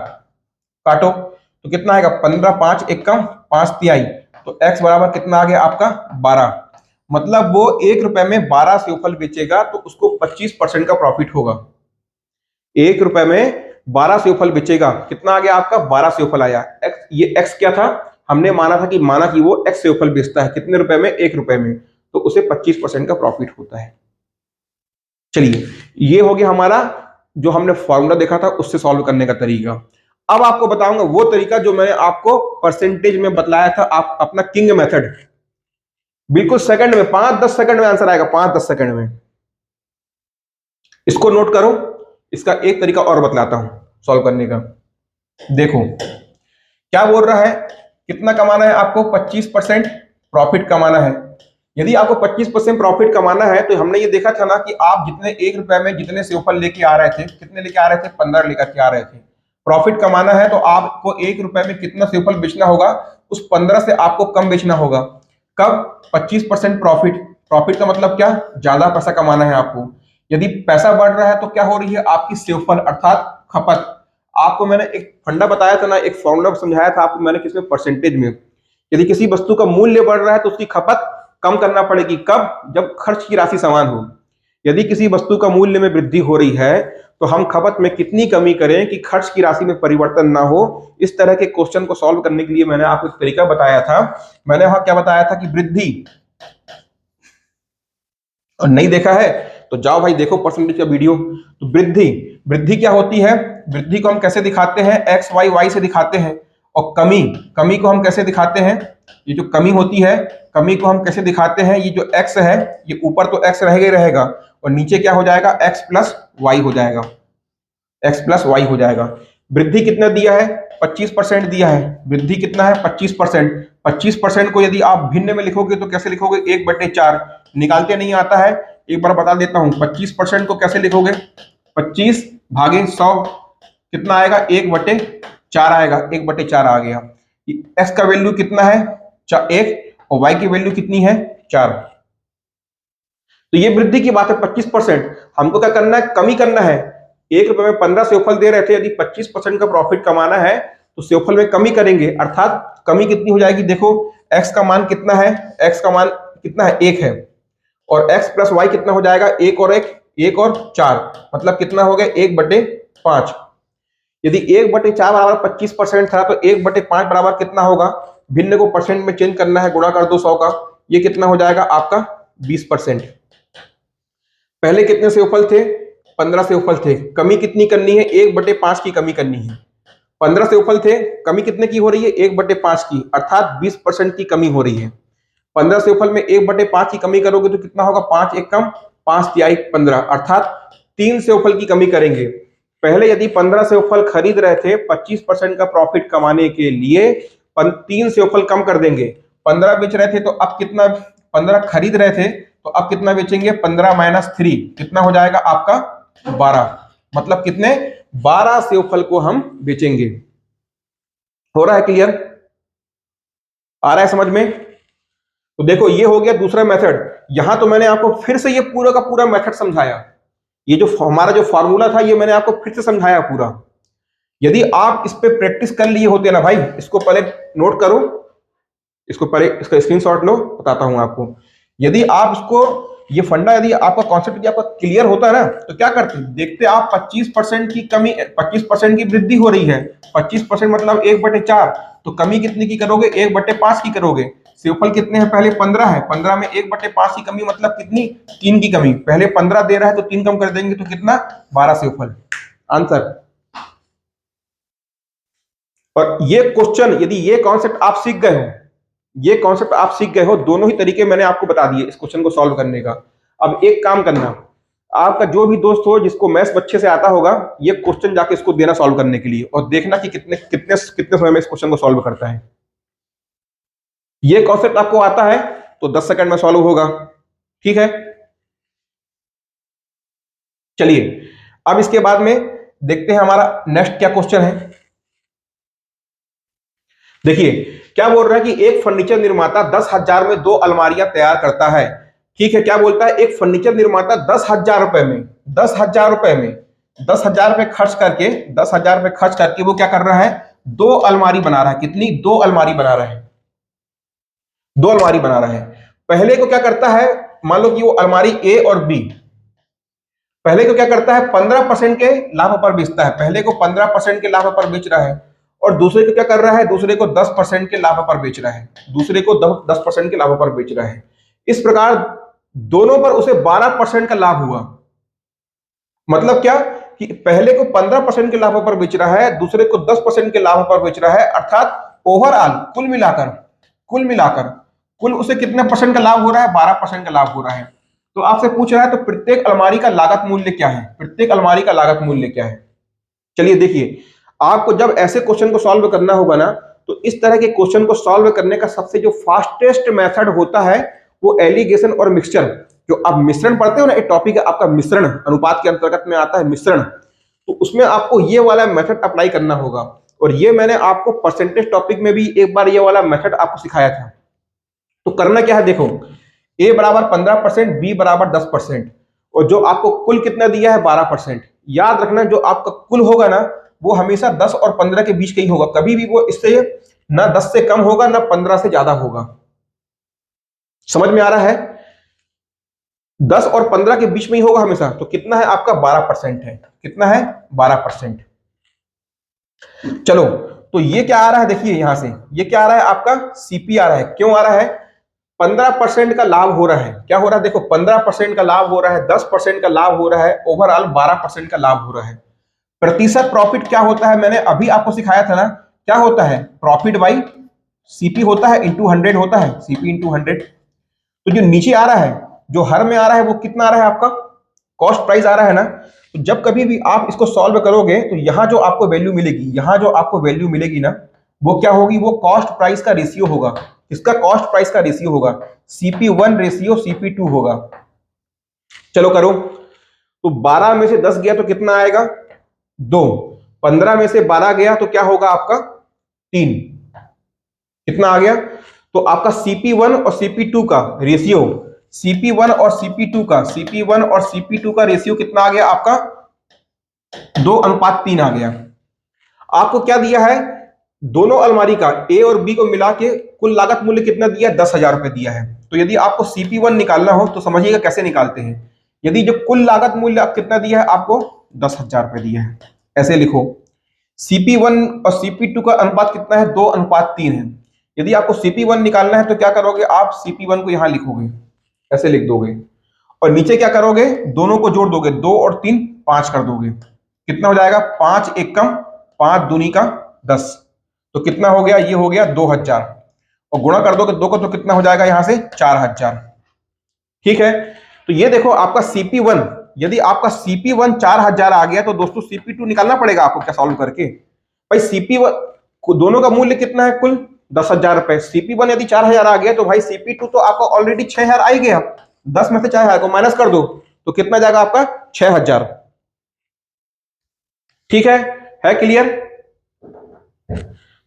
काटो तो कितना आएगा, 15, 5 एकम 5 तिहाई, तो x बराबर कितना आ गया आपका 12। मतलब वो 1 रुपए में 12 सेब फल बेचेगा तो उसको 25% का प्रॉफिट होगा। 1 रुपए में 12 सेब फल बेचेगा, कितना आ गया आपका, 12 सेब फल आया। x, ये x क्या था, हमने माना कि वो x सेब फल बेचता है, कितने रुपए में, 1 रुपए में, तो उसे 25% का प्रॉफिट होता है। चलिए ये हो गया हमारा जो हमने फॉर्मूला देखा था उससे सॉल्व करने का तरीका। अब आपको बताऊंगा वो तरीका जो मैंने आपको परसेंटेज में बतलाया था, आप अपना किंग मेथड। बिल्कुल सेकंड में, 5-10 सेकंड में आंसर आएगा, 5-10 सेकंड में। इसको नोट करो। इसका एक तरीका और बतलाता हूं सॉल्व करने का। देखो क्या बोल रहा है, कितना कमाना है आपको, 25% प्रॉफिट कमाना है। यदि आपको 25% प्रॉफिट कमाना है तो हमने ये देखा था ना कि आप जितने 1 रुपए में जितने सेब फल लेके आ रहे थे, कितने लेके आ रहे थे, 15 लेकर के आ रहे थे। प्रॉफिट कमाना है तो आपको 1 रुपए में कितना सेब फल बेचना होगा, उस 15 से आपको कम बेचना होगा। कब, 25% प्रॉफिट। प्रॉफिट का मतलब क्या, ज्यादा पैसा कमाना है आपको। यदि पैसा बढ़ रहा है तो क्या हो रही है आपकी सेब फल अर्थात खपत। आपको मैंने एक फंडा बताया था ना, एक फॉर्मूला समझाया था आपको मैंने, किसमें, परसेंटेज में। यदि किसी वस्तु का मूल्य बढ़ रहा है तो उसकी खपत कम करना पड़ेगी, कब, जब खर्च की राशि समान हो। यदि किसी वस्तु का मूल्य में वृद्धि हो रही है तो हम खपत में कितनी कमी करें कि खर्च की राशि में परिवर्तन ना हो। इस तरह के क्वेश्चन को सॉल्व करने के लिए मैंने आपको एक तरीका बताया था। मैंने वहां क्या बताया था कि वृद्धि, और नहीं देखा है तो जाओ भाई देखो परसेंटेज का वीडियो। तो वृद्धि, वृद्धि क्या होती है, वृद्धि को हम कैसे दिखाते हैं, एक्स वाई वाई से दिखाते हैं। और कमी, कमी को हम कैसे दिखाते हैं, ये जो कमी होती है, कमी को हम कैसे दिखाते हैं, ये जो एक्स है, ये ऊपर तो एक्स रहेगा ही रहेगा, और नीचे क्या हो जाएगा, एक्स प्लस वाई हो जाएगा, एक्स प्लस वाई हो जाएगा। वृद्धि कितना दिया है, 25% दिया है। वृद्धि कितना है, 25%। 25% को यदि आप भिन्न में लिखोगे तो कैसे लिखोगे, 1/4। निकालते नहीं आता है, एक बार बता देता हूं, 25% को कैसे लिखोगे, 25 भागे 100। कितना आएगा, 1/4 आएगा, 1/4 आ गया। एक्स का वैल्यू कितना है, 1, और वाई की वैल्यू कितनी है, 4। तो ये वृद्धि की बात है 25%। हमको क्या करना है, कमी करना है। 1 रुपए में 15 सेवफल दे रहे थे, यदि 25% का प्रॉफिट कमाना है तो सेवफल में कमी करेंगे, अर्थात कमी कितनी हो जाएगी, देखो एक्स का मान कितना है, एक्स का मान कितना है, 1 है, और एक्स प्लस वाई कितना हो जाएगा, 1 और 1, 1 और 4, मतलब कितना हो गया, 1/5। यदि 1/4 बराबर 25% था, तो 1/5 बराबर कितना होगा, भिन्न को परसेंट में चेंज करना है, गुणा कर दो 100 का, ये कितना हो जाएगा आपका 20%। पहले कितने सेवफल थे, 15 सेवफल थे, कमी कितनी करनी है, 1/5 की कमी करनी है। 15 सेवफल थे, कमी कितने की हो रही है, 1/5 की, अर्थात 20% की कमी हो रही है। 15 सेवफल में 1/5 की कमी करोगे तो कितना होगा, 5 एक कम, 5 तिहाई 15, अर्थात 3 सेवफल की कमी करेंगे। पहले यदि 15 सेवफल खरीद रहे थे 25% का प्रॉफिट कमाने के लिए, 3 सेवफल कम कर देंगे। 15 बेच रहे थे तो अब कितना, 15 खरीद रहे थे तो अब कितना बेचेंगे, 15 माइनस 3 कितना हो जाएगा आपका 12, मतलब कितने, 12 सेवफल को हम बेचेंगे। हो रहा है क्लियर, आ रहा है समझ में। तो देखो ये हो गया दूसरा मेथड। यहां तो मैंने आपको फिर से ये पूरा का पूरा मेथड समझाया, ये जो हमारा जो फॉर्मूला था ये मैंने आपको फिर से समझाया पूरा। यदि आप इस पे प्रैक्टिस कर लिए होते ना भाई, इसको पहले नोट करो, इसको पहले इसका स्क्रीनशॉट लो, बताता हूं आपको। यदि आप इसको, ये फंडा यदि आपका कॉन्सेप्ट यदि आपका क्लियर होता है ना, तो क्या करते, देखते आप 25% की कमी, 25% की वृद्धि हो रही है, 25% मतलब 1/4, तो कमी कितनी की करोगे, 1/5 की करोगे। सेवफल कितने हैं, पहले 15 है, 15 में 1/5 की कमी मतलब कितनी, 3 की कमी। पहले 15 दे रहा है तो 3 कम कर देंगे तो कितना, 12 सेवफल, आंसर। और ये क्वेश्चन, यदि ये कॉन्सेप्ट आप सीख गए हो, ये कॉन्सेप्ट आप सीख गए हो, दोनों ही तरीके मैंने आपको बता दिए इस क्वेश्चन को सॉल्व करने का। अब एक काम करना, आपका जो भी दोस्त हो जिसको मैथ्स अच्छे से आता होगा, ये क्वेश्चन जाके इसको देना सॉल्व करने के लिए, और देखना कि कितने कितने कितने समय में इस क्वेश्चन को सॉल्व करता है। ये कॉन्सेप्ट आपको आता है तो 10 सेकंड में सॉल्व होगा, ठीक है। चलिए अब इसके बाद में देखते हैं हमारा नेक्स्ट क्या क्वेश्चन है। देखिए क्या बोल रहा है कि एक फर्नीचर निर्माता 10,000 में 2 अलमारियां तैयार करता है, ठीक है। क्या बोलता है, एक फर्नीचर निर्माता 10,000 रुपए में, 10,000 रुपए में 10,000 रुपए खर्च करके, 10,000 रुपए खर्च करके वो क्या कर रहा है, 2 अलमारी बना रहा है। कितनी, 2 अलमारी बना रहा है, 2 अलमारी बना रहा है। पहले को क्या करता है, मान लो कि वो अलमारी ए और बी, पहले को क्या करता है, 15% के लाभ पर बेचता है, पहले को 15% के लाभ पर बेच रहा है, और दूसरे को क्या कर रहा है, दूसरे को 10% के लाभ पर बेच रहा है, दूसरे को 10% के लाभ पर बेच रहा है। इस प्रकार दोनों पर उसे 12% का लाभ हुआ। मतलब क्या, कि पहले को 15% के लाभ पर बेच रहा है, दूसरे को 10% के लाभ पर बेच रहा है, अर्थात ओवरऑल कुल मिलाकर कुल उसे कितने परसेंट का लाभ हो रहा है, 12% का लाभ हो रहा है। तो आपसे पूछ रहा है तो प्रत्येक अलमारी का लागत मूल्य क्या है, प्रत्येक अलमारी का लागत मूल्य क्या है। चलिए देखिए, आपको जब ऐसे क्वेश्चन को सॉल्व करना होगा ना, तो इस तरह के क्वेश्चन को सॉल्व करने का सबसे जो फास्टेस्ट मेथड होता है वो एलिगेशन और मिक्सचर। जो आप मिश्रण पढ़ते हो ना, एक टॉपिक है आपका मिश्रण, अनुपात के अंतर्गत में आता है मिश्रण, तो उसमें आपको ये वाला मेथड अप्लाई करना होगा। और ये मैंने आपको परसेंटेज टॉपिक में भी एक बार ये वाला मेथड आपको सिखाया था। तो करना क्या है, देखो ए बराबर 15%, बी बराबर 10%, और जो आपको कुल कितना दिया है, 12%। याद रखना जो आपका कुल होगा ना, वो हमेशा 10 और 15 के बीच का ही होगा, कभी भी वो इससे ना 10 से कम होगा ना 15 से ज्यादा होगा। समझ में आ रहा है, 10 और 15 के बीच में ही होगा हमेशा। तो कितना है आपका, 12% है, कितना है, 12%। चलो तो ये क्या आ रहा है, देखिए यहां से ये क्या आ रहा है, आपका सीपी आ रहा है। क्यों आ रहा है, 15% का लाभ हो रहा है। क्या हो रहा है, देखो 15% का लाभ हो रहा है, 10% का लाभ हो रहा है, ओवरऑल 12% का लाभ हो रहा है। प्रतिशत प्रॉफिट क्या होता है, मैंने अभी आपको सिखाया था ना, क्या होता है, प्रॉफिट बाई सीपी होता है, इंटू 100 होता है, सीपी इंटू 100। तो जो नीचे आ रहा है, जो हर में आ रहा है, वो कितना आ रहा है आपका, कॉस्ट प्राइस आ रहा है ना। तो जब कभी भी आप इसको सॉल्व करोगे तो यहां जो आपको वैल्यू मिलेगी, यहां जो आपको वैल्यू मिलेगी ना, वो क्या होगी, वो कॉस्ट प्राइस का रेशियो होगा। इसका कॉस्ट प्राइस का रेशियो होगा, CP1 रेशियो CP2 होगा। चलो करो, तो 12 में से 10 गया तो कितना आएगा, 2। 15 में से 12 गया तो क्या होगा आपका 3, कितना आ गया? तो आपका CP1 और CP2 का रेशियो, CP1 और CP2 का रेशियो कितना आ गया आपका? 2:3 आ गया। आपको क्या दिया है? दोनों अलमारी का ए और बी को मिला के कुल लागत मूल्य कितना दिया? 10,000 रुपए दिया है। तो यदि आपको CP1 निकालना हो तो समझिएगा कैसे निकालते हैं। यदि जो कुल लागत मूल्य आप कितना दिया है आपको? 10,000 रुपए दिया है। ऐसे लिखो, CP1 और CP2 का अनुपात कितना है? 2:3 है। यदि आपको CP1 निकालना है तो क्या करोगे आप? CP1 को यहां लिखोगे, ऐसे लिख दोगे, और नीचे क्या करोगे? दोनों को जोड़ दोगे, 2 और 3 5 कर दोगे। कितना हो जाएगा? 5 एकम 5 दूनी का 10, तो कितना हो गया? ये हो गया 2,000, और गुणा कर दोगे 2 को तो कितना हो जाएगा यहां से? 4,000। ठीक है, तो ये देखो आपका CP1, यदि आपका CP1 4,000 आ गया तो दोस्तों CP2 निकालना पड़ेगा आपको क्या सॉल्व करके। भाई CP1 दोनों का मूल्य कितना है? कुल 10,000 रुपए। CP1 यदि 4,000 आ गया तो भाई CP2 तो आपका ऑलरेडी 6,000 आ ही गया। 10 में से 4,000 को माइनस कर दो तो कितना जाएगा आपका? 6,000। ठीक है क्लियर?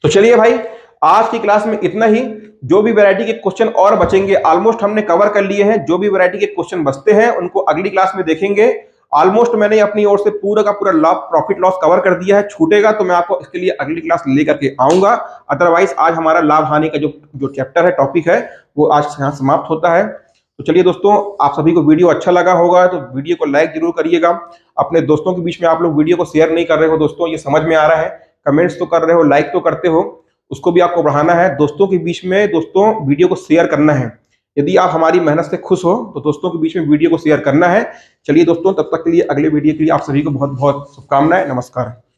तो चलिए भाई, आज की क्लास में इतना ही। जो भी वैरायटी के क्वेश्चन और बचेंगे ऑलमोस्ट हमने कवर कर लिए हैं। जो भी वैरायटी के क्वेश्चन बचते हैं उनको अगली क्लास में देखेंगे। ऑलमोस्ट मैंने अपनी ओर से पूरा का पूरा लाभ प्रॉफिट लॉस कवर कर दिया है। छूटेगा तो मैं आपको इसके लिए अगली क्लास लेकर के आऊंगा। अदरवाइज आज हमारा लाभ हानि का जो चैप्टर है, टॉपिक है, वो आज यहाँ समाप्त होता है। तो चलिए दोस्तों, आप सभी को वीडियो अच्छा लगा होगा तो वीडियो को लाइक जरूर करिएगा। अपने दोस्तों के बीच में आप लोग वीडियो को शेयर नहीं कर रहे हो दोस्तों, ये समझ में आ रहा है। कमेंट्स तो कर रहे हो, लाइक तो करते हो, उसको भी आपको बढ़ाना है। दोस्तों के बीच में दोस्तों वीडियो को शेयर करना है। यदि आप हमारी मेहनत से खुश हो तो दोस्तों के बीच में वीडियो को शेयर करना है। चलिए दोस्तों, तब तक के लिए अगले वीडियो के लिए आप सभी को बहुत बहुत शुभकामनाएं। नमस्कार।